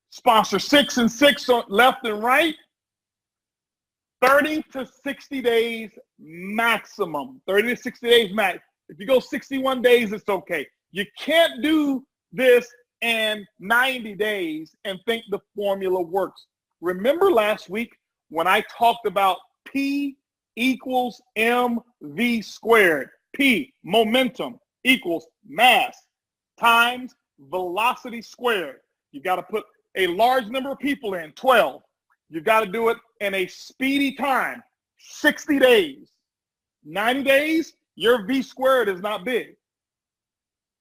Speaker 1: Sponsor 6 and 6 on left and right. 30 to 60 days maximum. 30 to 60 days max. If you go 61 days, it's okay. You can't do this in 90 days and think the formula works. Remember last week when I talked about P equals MV squared. P, momentum, equals mass times velocity squared. You got to put a large number of people in, 12. You got to do it in a speedy time, 60 days. 90 days, your V squared is not big.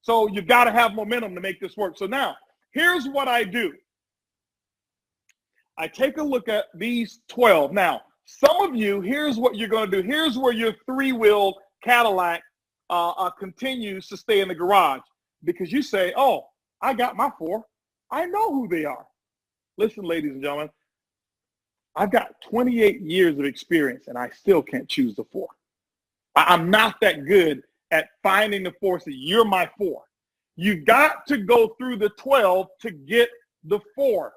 Speaker 1: So you got to have momentum to make this work. So now, here's what I do. I take a look at these 12. Now, some of you, here's what you're going to do. Here's where your 3-wheel Cadillac continues to stay in the garage. Because you say, oh, I got my 4. I know who they are. Listen, ladies and gentlemen. I've got 28 years of experience, and I still can't choose the 4. I'm not that good at finding the 4. So you're my 4. You got to go through the 12 to get the 4.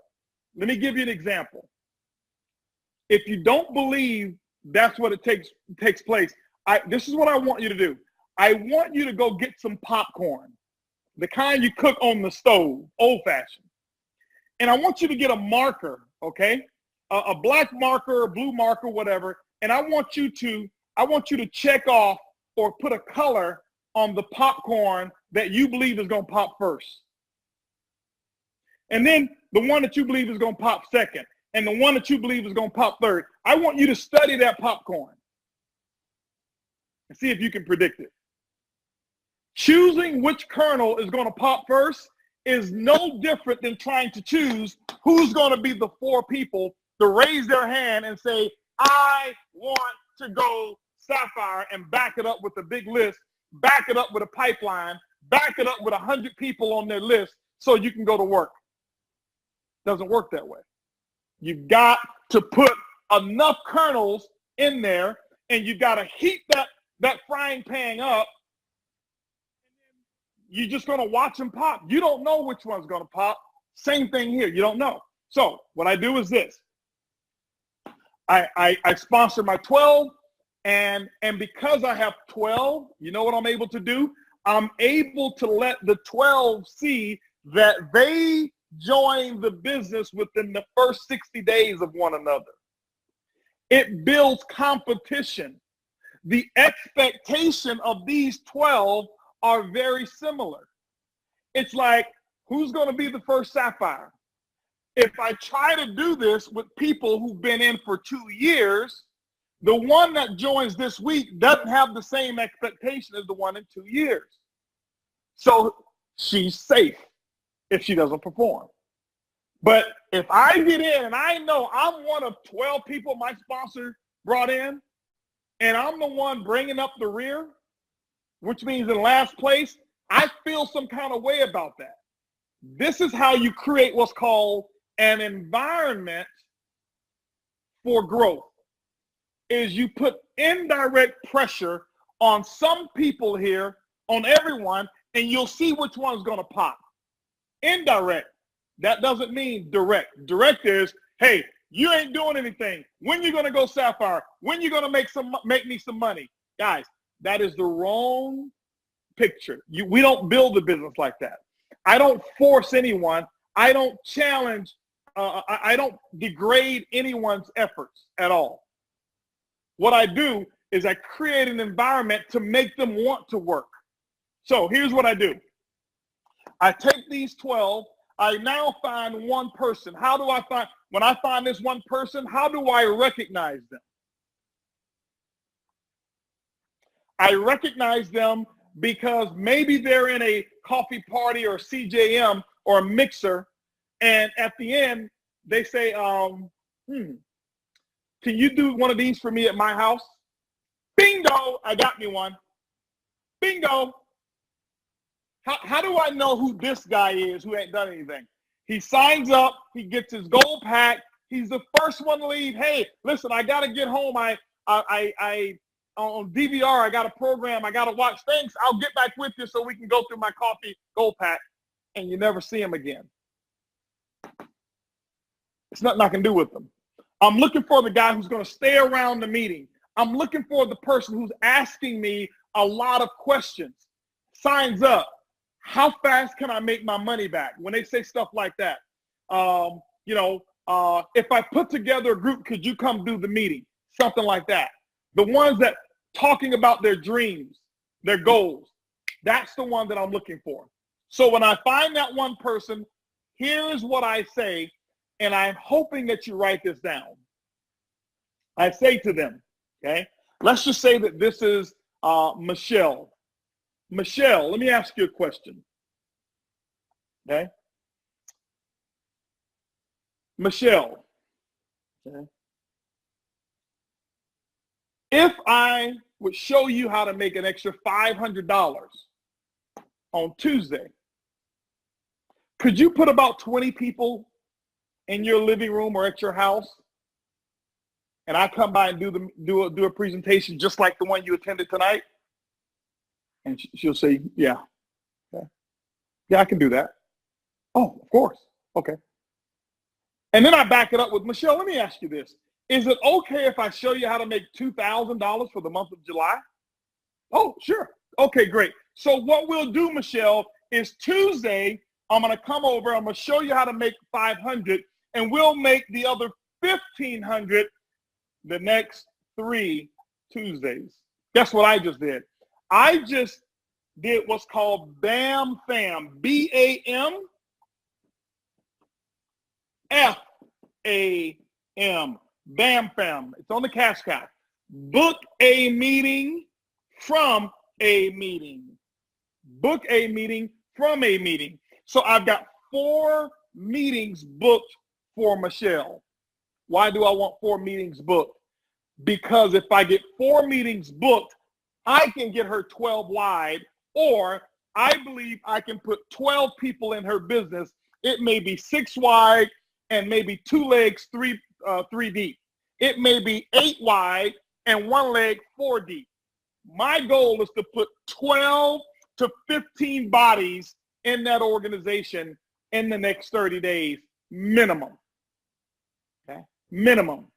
Speaker 1: Let me give you an example. If you don't believe that's what it takes place, this is what I want you to do. I want you to go get some popcorn, the kind you cook on the stove, old-fashioned. And I want you to get a marker, okay? A black marker, a blue marker, whatever, and I want you to check off or put a color on the popcorn that you believe is going to pop first. And then the one that you believe is going to pop second, and the one that you believe is going to pop third. I want you to study that popcorn and see if you can predict it. Choosing which kernel is going to pop first is no different than trying to choose who's going to be the 4 people to raise their hand and say, I want to go sapphire, and back it up with a big list, back it up with a pipeline, back it up with 100 people on their list so you can go to work. Doesn't work that way. You got to put enough kernels in there, and you got to heat that frying pan up. You're just going to watch them pop. You don't know which one's going to pop. Same thing here. You don't know. So what I do is this. I sponsor my 12, and because I have 12, you know what I'm able to do? I'm able to let the 12 see that they join the business within the first 60 days of one another. It builds competition. The expectation of these 12 are very similar. It's like, who's going to be the first sapphire? If I try to do this with people who've been in for 2 years, the one that joins this week doesn't have the same expectation as the one in 2 years. So she's safe if she doesn't perform. But if I get in and I know I'm one of 12 people my sponsor brought in, and I'm the one bringing up the rear, which means in last place, I feel some kind of way about that. This is how you create what's called an environment for growth, is you put indirect pressure on some people here, on everyone, and you'll see which one's going to pop. Indirect, that doesn't mean direct. Direct is, hey, you ain't doing anything. When you going to go Sapphire? When you going to make me some money? Guys, that is the wrong picture. We don't build a business like that. I don't force anyone. I don't challenge. I don't degrade anyone's efforts at all. What I do is I create an environment to make them want to work. So here's what I do. I take these 12. I now find one person. How do I find, when I find this one person, how do I recognize them? I recognize them because maybe they're in a coffee party or CJM or a mixer, and at the end, they say, can you do one of these for me at my house? Bingo, I got me one. Bingo. How do I know who this guy is who ain't done anything? He signs up, he gets his gold pack, he's the first one to leave. Hey, listen, I got to get home. I on DVR, I got a program, I got to watch. Thanks, I'll get back with you so we can go through my coffee gold pack, and you never see him again. It's nothing I can do with them. I'm looking for the guy who's going to stay around the meeting. I'm looking for the person who's asking me a lot of questions, signs up. How fast can I make my money back? When they say stuff like that, if I put together a group, could you come do the meeting? Something like that. The ones that talking about their dreams, their goals, that's the one that I'm looking for. So when I find that one person, here's what I say, and I'm hoping that you write this down. I say to them, okay, let's just say that this is Michelle. Michelle, let me ask you a question. Okay? Michelle, okay. If I would show you how to make an extra $500 on Tuesday, could you put about 20 people in your living room or at your house? And I come by and do a presentation just like the one you attended tonight? And she'll say, yeah. Okay. Yeah, I can do that. Oh, of course. Okay. And then I back it up with, Michelle, let me ask you this. Is it okay if I show you how to make $2,000 for the month of July? Oh, sure. Okay, great. So what we'll do, Michelle, is Tuesday, I'm going to come over. I'm going to show you how to make 500, and we'll make the other 1,500 the next 3 Tuesdays. That's what I just did. I just did what's called BAM FAM, BAM FAM, BAM FAM. It's on the cash cow. Book a meeting from a meeting. Book a meeting from a meeting. So I've got 4 meetings booked for Michelle. Why do I want 4 meetings booked? Because if I get 4 meetings booked, I can get her 12 wide, or I believe I can put 12 people in her business. It may be 6 wide and maybe 2 legs, 3 deep. It may be 8 wide and 1 leg, 4 deep. My goal is to put 12 to 15 bodies in that organization in the next 30 days, minimum. Okay, minimum.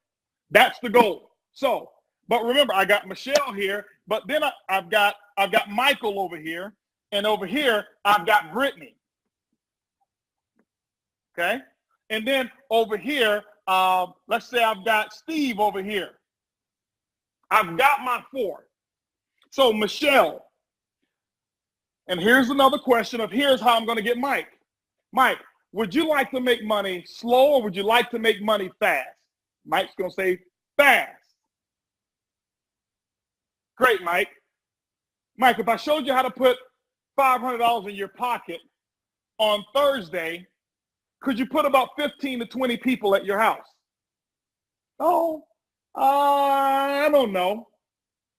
Speaker 1: That's the goal. So, but remember, I got Michelle here, but then I've got Michael over here, and over here I've got Brittany. Okay, and then over here, let's say I've got Steve over here. I've got my 4. So Michelle, and here's another question of here's how I'm going to get Mike. Mike, would you like to make money slow, or would you like to make money fast? Mike's going to say fast. Great, Mike. Mike, if I showed you how to put $500 in your pocket on Thursday, Could you put about 15 to 20 people at your house? Oh, I don't know.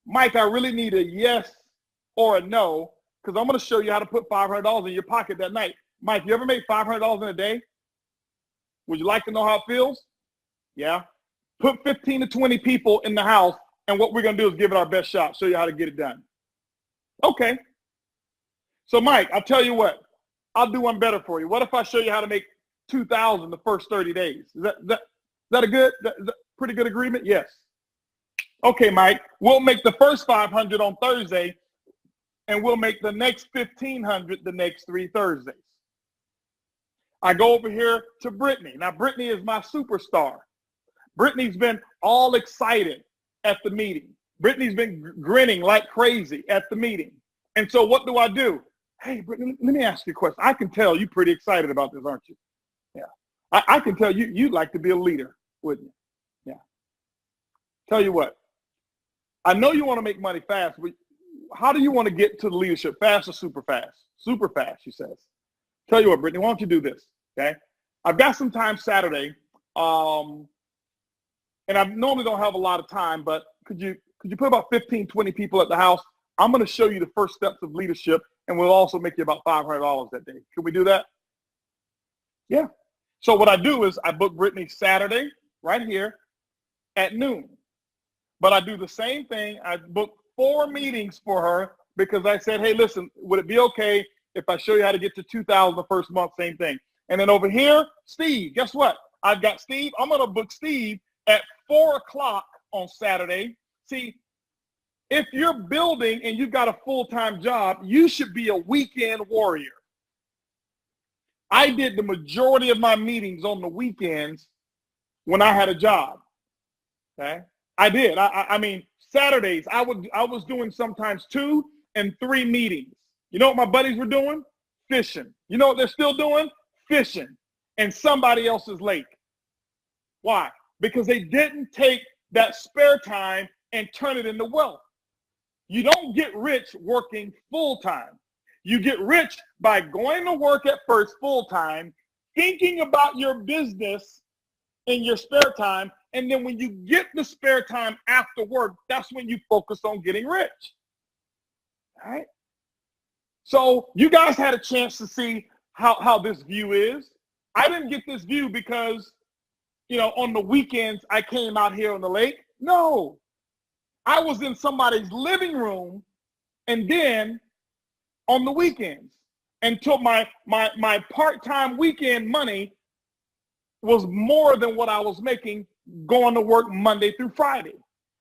Speaker 1: Mike, I really need a yes or a no, because I'm going to show you how to put $500 in your pocket that night. Mike, you ever made $500 in a day? Would you like to know how it feels? Yeah. Put 15 to 20 people in the house, and what we're going to do is give it our best shot, show you how to get it done. Okay. So, Mike, I'll tell you what. I'll do one better for you. What if I show you how to make $2,000 the first 30 days? Is that a pretty good agreement? Yes. Okay, Mike, we'll make the first 500 on Thursday, and we'll make the next 1,500 the next 3 Thursdays. I go over here to Brittany. Now, Brittany is my superstar. Brittany's been all excited at the meeting. Brittany's been grinning like crazy at the meeting. And so what do? Hey, Brittany, let me ask you a question. I can tell you're pretty excited about this, aren't you? Yeah. I can tell you'd like to be a leader, wouldn't you? Yeah. Tell you what. I know you want to make money fast, but how do you want to get to the leadership? Fast or super fast? Super fast, she says. Tell you what, Brittany, why don't you do this, okay? I've got some time Saturday, and I normally don't have a lot of time, but could you put about 15, 20 people at the house? I'm going to show you the first steps of leadership, and we'll also make you about $500 that day. Can we do that? Yeah. So what I do is I book Brittany Saturday right here at noon. But I do the same thing. I book 4 meetings for her because I said, hey, listen, would it be okay if I show you how to get to 2,000 the first month? Same thing. And then over here, Steve, guess what? I've got Steve. I'm going to book Steve at 4 o'clock on Saturday. See, if you're building and you've got a full-time job, you should be a weekend warrior. I did the majority of my meetings on the weekends when I had a job. Okay? I did. I mean, Saturdays, I was doing sometimes 2 and 3 meetings. You know what my buddies were doing? Fishing. You know what they're still doing? Fishing. And somebody else's lake. Why? Because they didn't take that spare time and turn it into wealth. You don't get rich working full-time. You get rich by going to work at first full-time, thinking about your business in your spare time, and then when you get the spare time after work, that's when you focus on getting rich. All right? So you guys had a chance to see how this view is. I didn't get this view because, on the weekends I came out here on the lake. No. I was in somebody's living room and then on the weekends until my part-time weekend money was more than what I was making going to work Monday through Friday.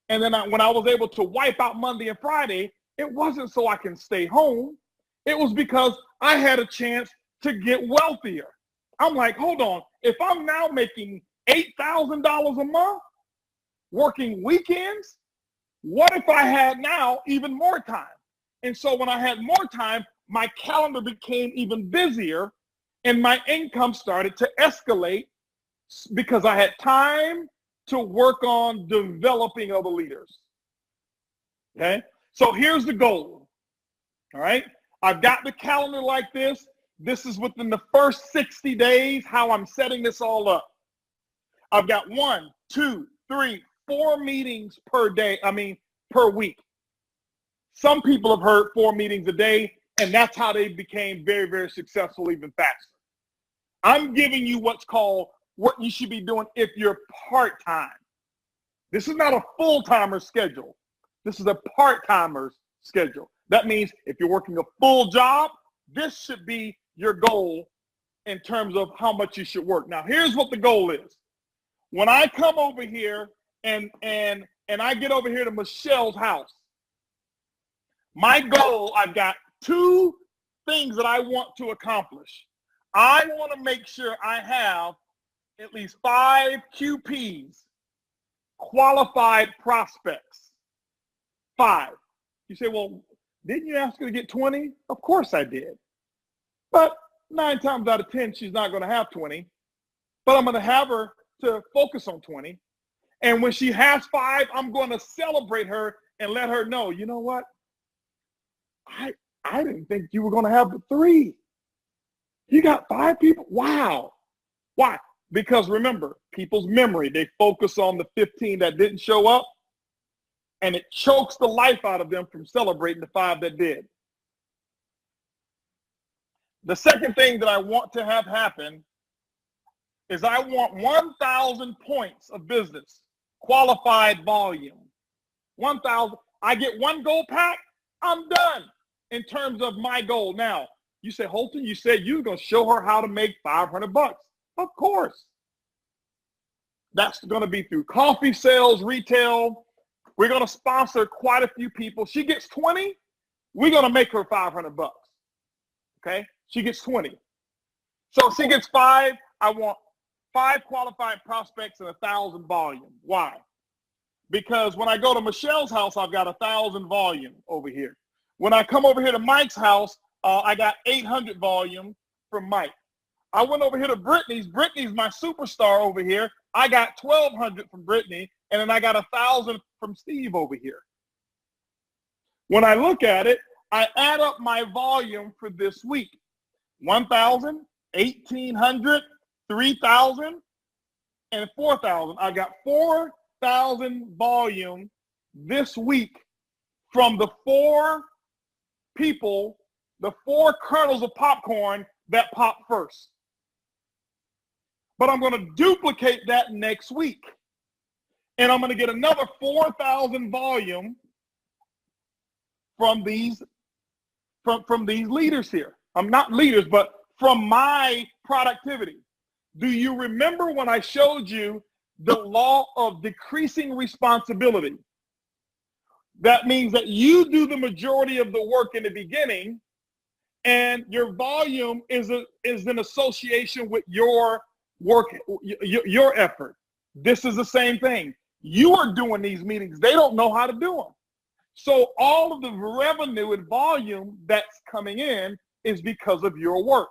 Speaker 1: And then when I was able to wipe out Monday and Friday, it wasn't so I can stay home. It was because I had a chance to get wealthier. I'm like, hold on. If I'm now making $8,000 a month working weekends, what if I had now even more time? And so when I had more time, my calendar became even busier and my income started to escalate because I had time to work on developing other leaders. Okay? So here's the goal. All right? I've got the calendar like this. This is within the first 60 days how I'm setting this all up. I've got 1, 2, 3, 4 meetings per week. Some people have heard 4 meetings a day, and that's how they became very, very successful even faster. I'm giving you what's called what you should be doing if you're part-time. This is not a full-timer schedule. This is a part-timer's schedule. That means if you're working a full job, this should be your goal in terms of how much you should work. Now, here's what the goal is. When I come over here and I get over here to Michelle's house, my goal, I've got 2 things that I want to accomplish. I want to make sure I have at least 5 QPs, qualified prospects. 5. You say, well, didn't you ask her to get 20? Of course I did. But 9 times out of 10, she's not going to have 20. But I'm going to have her to focus on 20. And when she has 5, I'm going to celebrate her and let her know, you know what? I didn't think you were going to have the 3. You got 5 people? Wow. Why? Because remember, people's memory, they focus on the 15 that didn't show up, and it chokes the life out of them from celebrating the 5 that did. The second thing that I want to have happen is I want 1,000 points of business, qualified volume. 1,000. I get one goal pack, I'm done in terms of my goal. Now, you say, Holton, you said you're going to show her how to make $500. Of course. That's going to be through coffee sales, retail. We're going to sponsor quite a few people. She gets 20, we're going to make her $500. Okay? She gets 20. So she gets 5. I want 5 qualified prospects and 1,000 volume. Why? Because when I go to Michelle's house, I've got 1,000 volume over here. When I come over here to Mike's house, I got 800 volume from Mike. I went over here to Brittany's. Brittany's my superstar over here. I got 1,200 from Brittany, and then I got 1,000 from Steve over here. When I look at it, I add up my volume for this week. 1,000, 1,800, 3,000, and 4,000. I got 4,000 volume this week from the 4 people, the 4 kernels of popcorn that popped first. But I'm going to duplicate that next week. And I'm going to get another 4,000 volume from these leaders here. I'm not leaders, but from my productivity. Do you remember when I showed you the law of decreasing responsibility? That means that you do the majority of the work in the beginning, and your volume is in association with your work, your effort. This is the same thing. You are doing these meetings. They don't know how to do them. So all of the revenue and volume that's coming in is because of your work.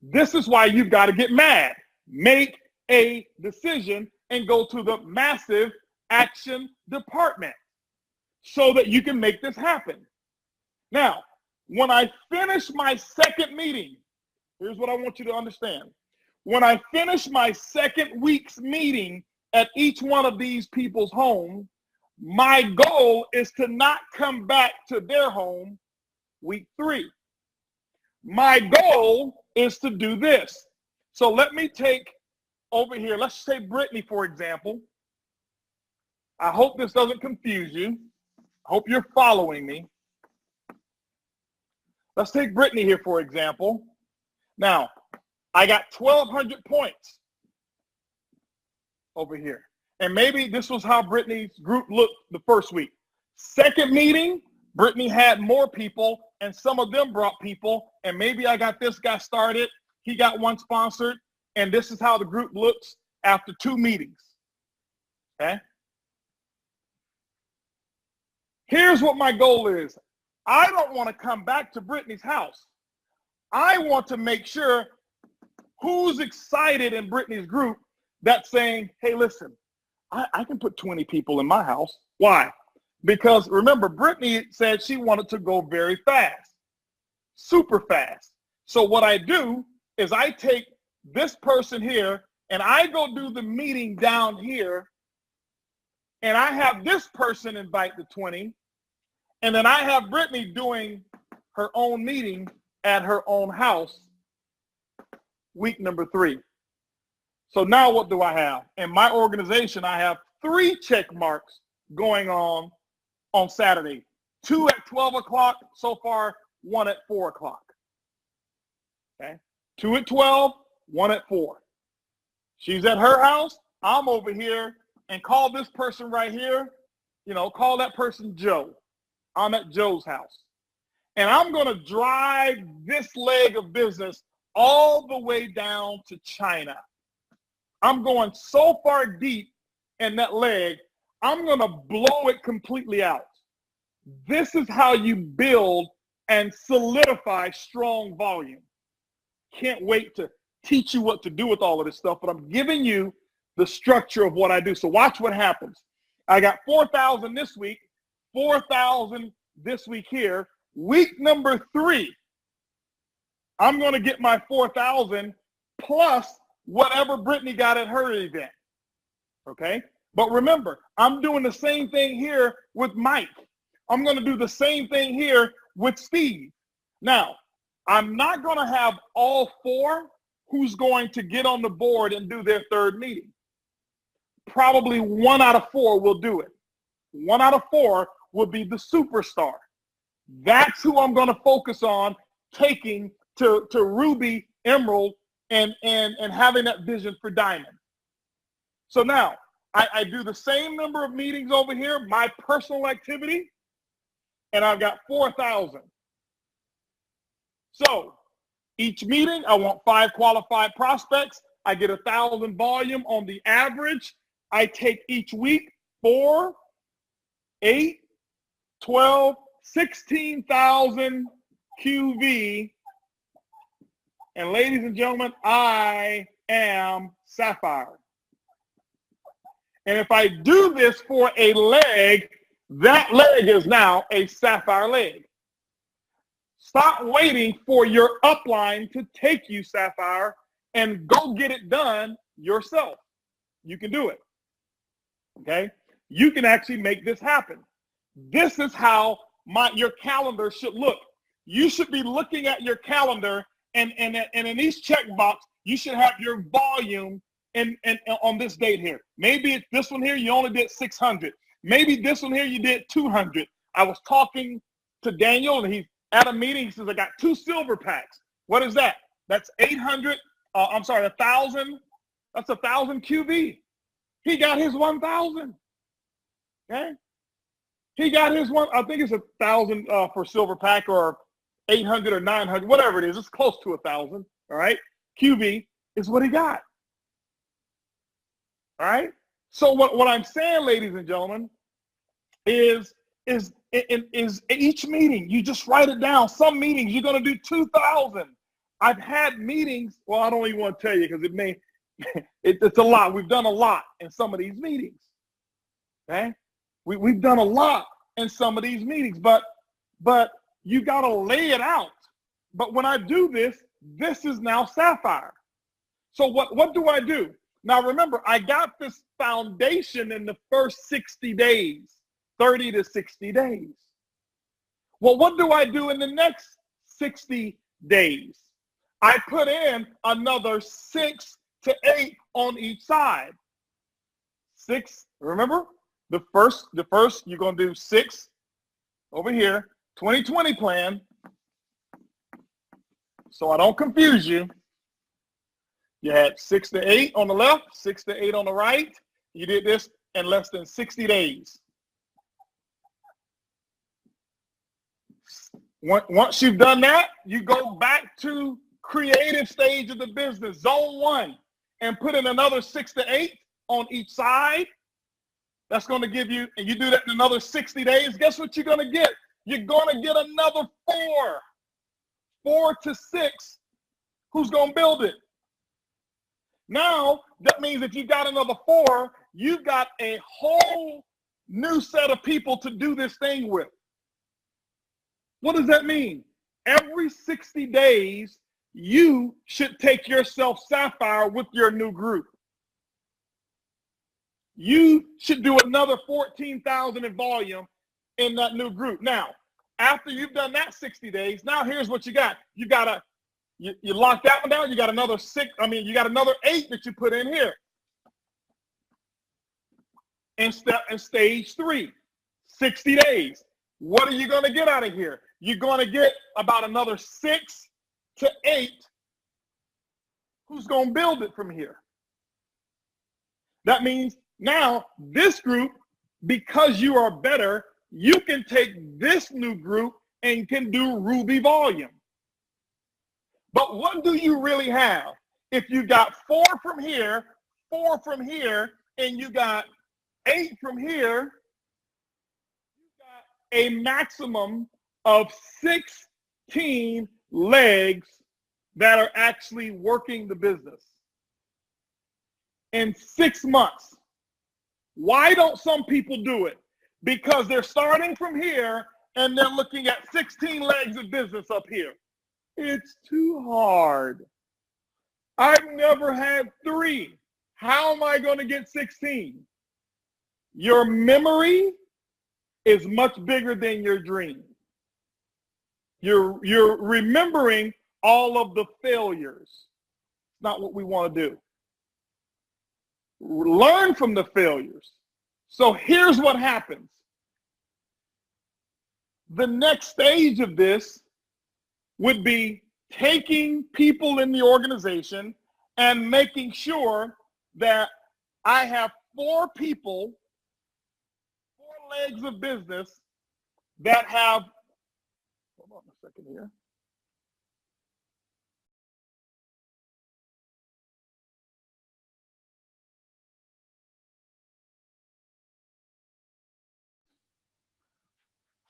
Speaker 1: This is why you've got to get mad. Make a decision and go to the massive action department so that you can make this happen. Now, when I finish my second meeting, here's what I want you to understand. When I finish my second week's meeting at each one of these people's home, my goal is to not come back to their home week 3. My goal is to do this. So let me take over here, let's say Brittany, for example. I hope this doesn't confuse you. I hope you're following me. Let's take Brittany here, for example. Now, I got 1,200 points over here. And maybe this was how Brittany's group looked the first week. Second meeting, Brittany had more people, and some of them brought people. And maybe I got this guy started. He got one sponsored. And this is how the group looks after 2 meetings. Okay? Here's what my goal is. I don't want to come back to Brittany's house. I want to make sure who's excited in Brittany's group that's saying, hey, listen, I can put 20 people in my house. Why? Because remember, Brittany said she wanted to go very fast, super fast. So what I do is I take this person here and I go do the meeting down here, and I have this person invite the 20, and then I have Brittany doing her own meeting at her own house week number 3. So now what do I have? In my organization, I have 3 check marks going on Saturday. 2 at 12 o'clock so far, 1 at 4 o'clock. Okay? 2 at 12, 1 at 4. She's at her house. I'm over here, and call this person right here. Call that person Joe. I'm at Joe's house. And I'm going to drive this leg of business all the way down to China. I'm going so far deep in that leg, I'm going to blow it completely out. This is how you build and solidify strong volume. Can't wait to teach you what to do with all of this stuff, but I'm giving you the structure of what I do. So watch what happens. I got 4,000 this week, 4,000 this week here. Week number 3, I'm going to get my 4,000 plus whatever Brittany got at her event. Okay? But remember, I'm doing the same thing here with Mike. I'm going to do the same thing here with Steve. Now, I'm not going to have all four who's going to get on the board and do their third meeting. Probably 1 out of 4 will do it. 1 out of 4 will be the superstar. That's who I'm going to focus on taking to Ruby, Emerald, and having that vision for Diamond. So now, I do the same number of meetings over here, my personal activity, and I've got 4,000. So each meeting, I want 5 qualified prospects. I get 1,000 volume on the average. I take each week 4, 8, 12, 16,000 QV. And ladies and gentlemen, I am Sapphire. And if I do this for a leg, that leg is now a Sapphire leg. Stop waiting for your upline to take you, Sapphire, and go get it done yourself. You can do it. Okay? You can actually make this happen. This is how your calendar should look. You should be looking at your calendar, and in each checkbox, you should have your volume and on this date here. Maybe it's this one here, you only did 600. Maybe this one here, you did 200. I was talking to Daniel, and he's at a meeting. He says, I got 2 silver packs. What is that? That's 800. 1,000. That's 1,000 QV. He got his 1,000. Okay? He got his one. I think it's 1,000 for silver pack, or 800 or 900, whatever it is. It's close to 1,000. All right? QV is what he got. All right? So what I'm saying, ladies and gentlemen, is each meeting, you just write it down. Some meetings, you're going to do 2,000. I've had meetings, well, I don't even want to tell you because it's a lot. We've done a lot in some of these meetings. Okay? We've done a lot in some of these meetings, but you got to lay it out. But when I do this, this is now Sapphire. So what do I do? Now, remember, I got this foundation in the first 60 days, 30 to 60 days. Well, what do I do in the next 60 days? I put in another 6 to 8 on each side. 6, remember, the first you're going to do 6 over here, 2020 plan. So I don't confuse you. You had 6 to 8 on the left, 6 to 8 on the right. You did this in less than 60 days. Once you've done that, you go back to creative stage of the business, zone 1, and put in another 6 to 8 on each side. That's going to give you, and you do that in another 60 days. Guess what you're going to get? You're going to get another 4 to 6. Who's going to build it? Now, that means if you got another 4, you've got a whole new set of people to do this thing with. What does that mean? Every 60 days, you should take yourself Sapphire with your new group. You should do another 14,000 in volume in that new group. Now, after you've done that 60 days, now here's what you got. You lock that one down. You got another 6. You got another 8 that you put in here. In stage 3, 60 days. What are you going to get out of here? You're going to get about another 6 to 8. Who's going to build it from here? That means now this group, because you are better, you can take this new group and can do Ruby volume. But what do you really have? If you got 4 from here, 4 from here, and you got 8 from here, you got a maximum of 16 legs that are actually working the business in 6 months. Why don't some people do it? Because they're starting from here and they're looking at 16 legs of business up here. It's too hard. I've never had 3. How am I going to get 16? Your memory is much bigger than your dream. You're remembering all of the failures. It's not what we want to do. Learn from the failures. So here's what happens. The next stage of this would be taking people in the organization and making sure that I have 4 people, 4 legs of business that have, hold on a second here.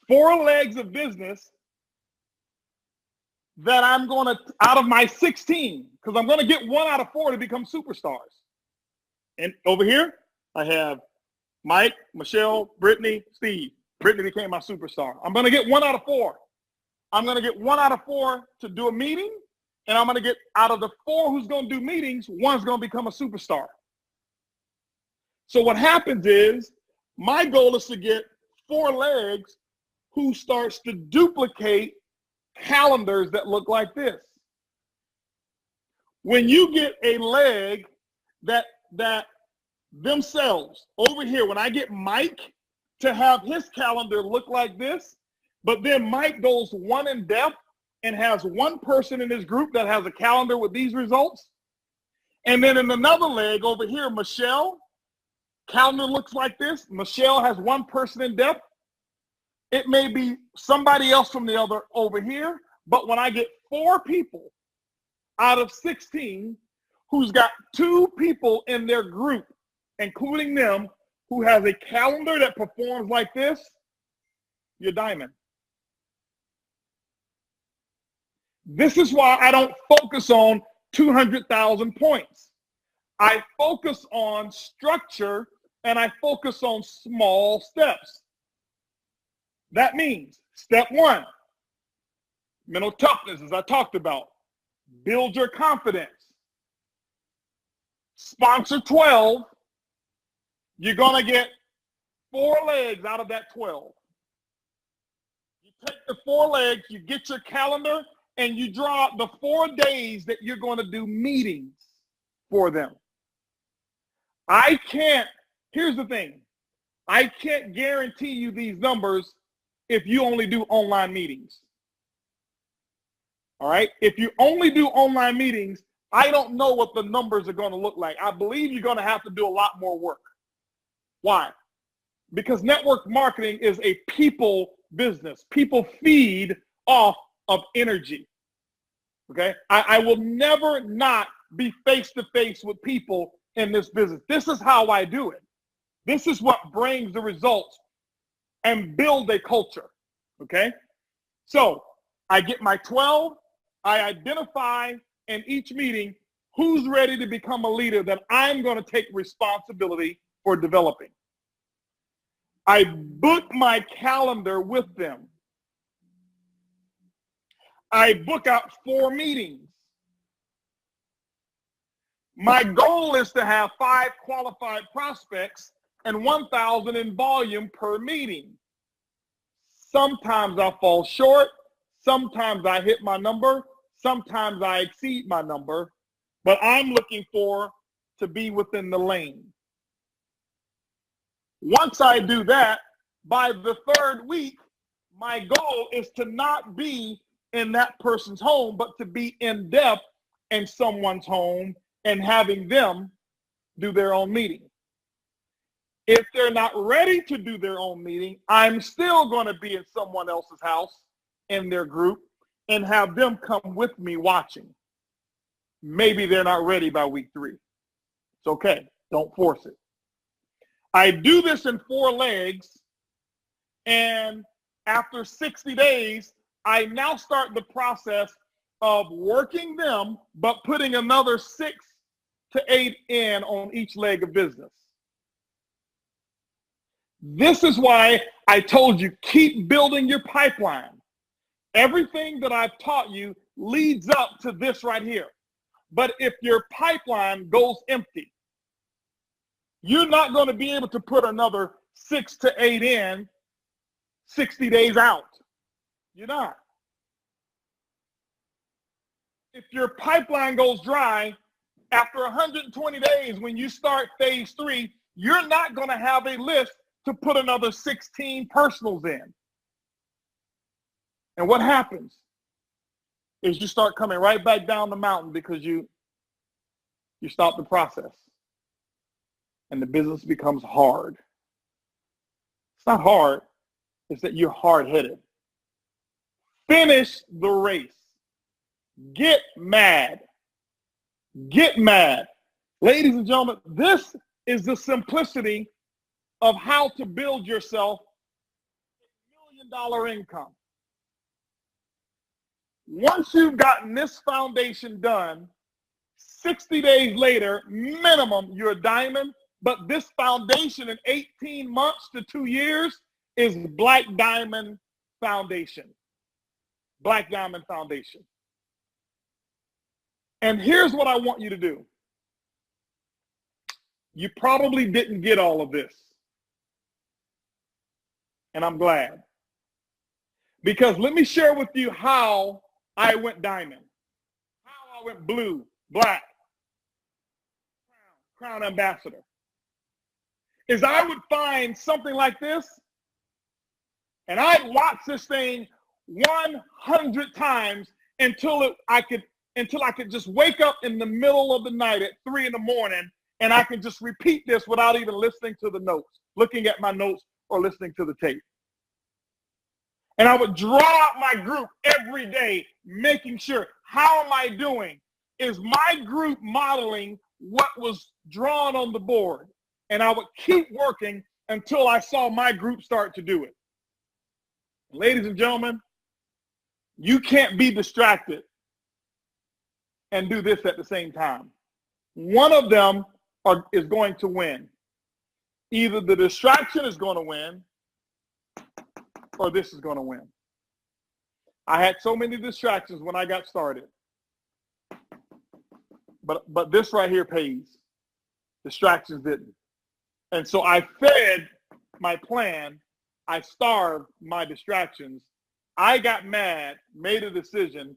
Speaker 1: Four legs of business that I'm going to, out of my 16, because I'm going to get 1 out of 4 to become superstars. And over here, I have Mike, Michelle, Brittany, Steve. Brittany became my superstar. I'm going to get 1 out of 4. I'm going to get 1 out of 4 to do a meeting, and I'm going to get out of the 4 who's going to do meetings, 1's going to become a superstar. So what happens is, my goal is to get 4 legs who starts to duplicate calendars that look like this. When you get a leg that themselves over here, when I get Mike to have his calendar look like this, but then Mike goes 1 in depth and has 1 person in his group that has a calendar with these results. And then in another leg over here, Michelle, calendar looks like this. Michelle has 1 person in depth. It may be somebody else from the other over here, but when I get 4 people out of 16 who's got 2 people in their group, including them, who has a calendar that performs like this, you're diamond. This is why I don't focus on 200,000 points. I focus on structure and I focus on small steps. That means step 1, mental toughness, as I talked about. Build your confidence. Sponsor 12. You're going to get 4 legs out of that 12. You take the 4 legs, you get your calendar, and you draw out the 4 days that you're going to do meetings for them. Here's the thing. I can't guarantee you these numbers if you only do online meetings. All right? If you only do online meetings, I don't know what the numbers are going to look like. I believe you're going to have to do a lot more work. Why? Because network marketing is a people business. People feed off of energy. Okay? I will never not be face-to-face with people in this business. This is how I do it. This is what brings the results and build a culture. Okay? So I get my 12. I identify in each meeting who's ready to become a leader that I'm going to take responsibility for developing. I book my calendar with them. I book out 4 meetings. My goal is to have 5 qualified prospects and 1,000 in volume per meeting. Sometimes I fall short. Sometimes I hit my number. Sometimes I exceed my number. But I'm looking to be within the lane. Once I do that, by the 3rd week, my goal is to not be in that person's home, but to be in depth in someone's home and having them do their own meeting. If they're not ready to do their own meeting, I'm still going to be in someone else's house in their group and have them come with me watching. Maybe they're not ready by week 3. It's okay. Don't force it. I do this in 4 legs, and after 60 days, I now start the process of working them, but putting another 6 to 8 in on each leg of business. This is why I told you, keep building your pipeline. Everything that I've taught you leads up to this right here. But if your pipeline goes empty, you're not going to be able to put another 6 to 8 in 60 days out. You're not. If your pipeline goes dry, after 120 days, when you start phase 3, you're not going to have a list to put another 16 personals in. And what happens is you start coming right back down the mountain because you stop the process. And the business becomes hard. It's not hard. It's that you're hard-headed. Finish the race. Get mad. Get mad. Ladies and gentlemen, this is the simplicity of how to build yourself a $1 million income. Once you've gotten this foundation done, 60 days later, minimum, you're a diamond. But this foundation in 18 months to 2 years is Black Diamond Foundation. Black Diamond Foundation. And here's what I want you to do. You probably didn't get all of this. And I'm glad. Because let me share with you how I went diamond. How I went blue, black, crown ambassador. Is I would find something like this, and I'd watch this thing 100 times until I could just wake up in the middle of the night at 3 in the morning, and I can just repeat this without even listening to the notes, looking at my notes or listening to the tape. And I would draw out my group every day, making sure, how am I doing? Is my group modeling what was drawn on the board? And I would keep working until I saw my group start to do it. Ladies and gentlemen, you can't be distracted and do this at the same time. One of them is going to win. Either the distraction is going to win or this is going to win. I had so many distractions when I got started. But this right here pays. Distractions didn't. And so I fed my plan. I starved my distractions. I got mad, made a decision.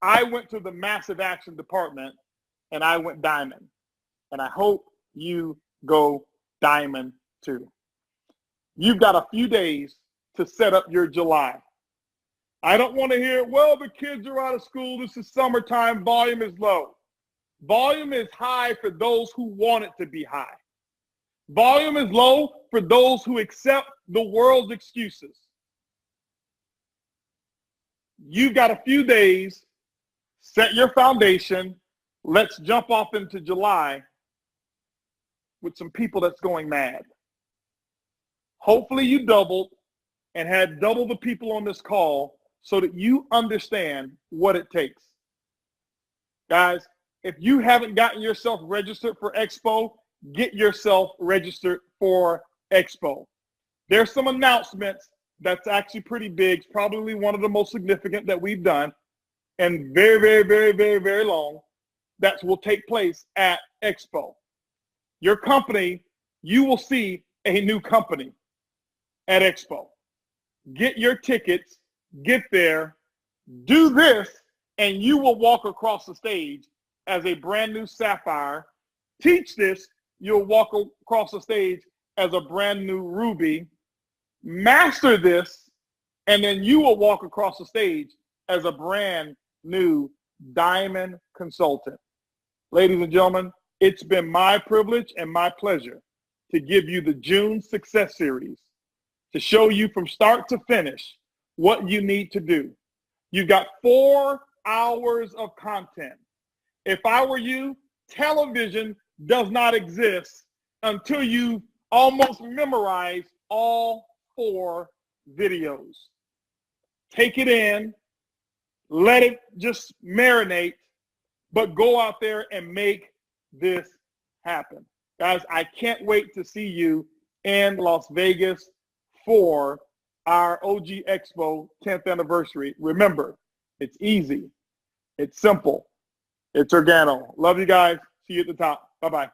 Speaker 1: I went to the massive action department and I went diamond. And I hope you go diamond too. You've got a few days to set up your July. I don't want to hear, well, the kids are out of school. This is summertime. Volume is low. Volume is high for those who want it to be high. Volume is low for those who accept the world's excuses. You've got a few days. Set your foundation. Let's jump off into July with some people that's going mad. Hopefully you doubled and had double the people on this call so that you understand what it takes. Guys, if you haven't gotten yourself registered for Expo, get yourself registered for Expo. There's some announcements that's actually pretty big. It's probably one of the most significant that we've done and very, very, very, very, very long that will take place at Expo. Your company, you will see a new company at Expo. Get your tickets, get there, do this, and you will walk across the stage as a brand new Sapphire. Teach this, you'll walk across the stage as a brand new Ruby. Master this, and then you will walk across the stage as a brand new Diamond Consultant. Ladies and gentlemen, it's been my privilege and my pleasure to give you the June Success Series to show you from start to finish what you need to do. You've got 4 hours of content. If I were you, television does not exist until you almost memorize all 4 videos. Take it in, let it just marinate, but go out there and make this happen. Guys, I can't wait to see you in Las Vegas for our OG Expo 10th anniversary. Remember, it's easy, it's simple, It's Organo. Love you guys. See you at the top. Bye-bye.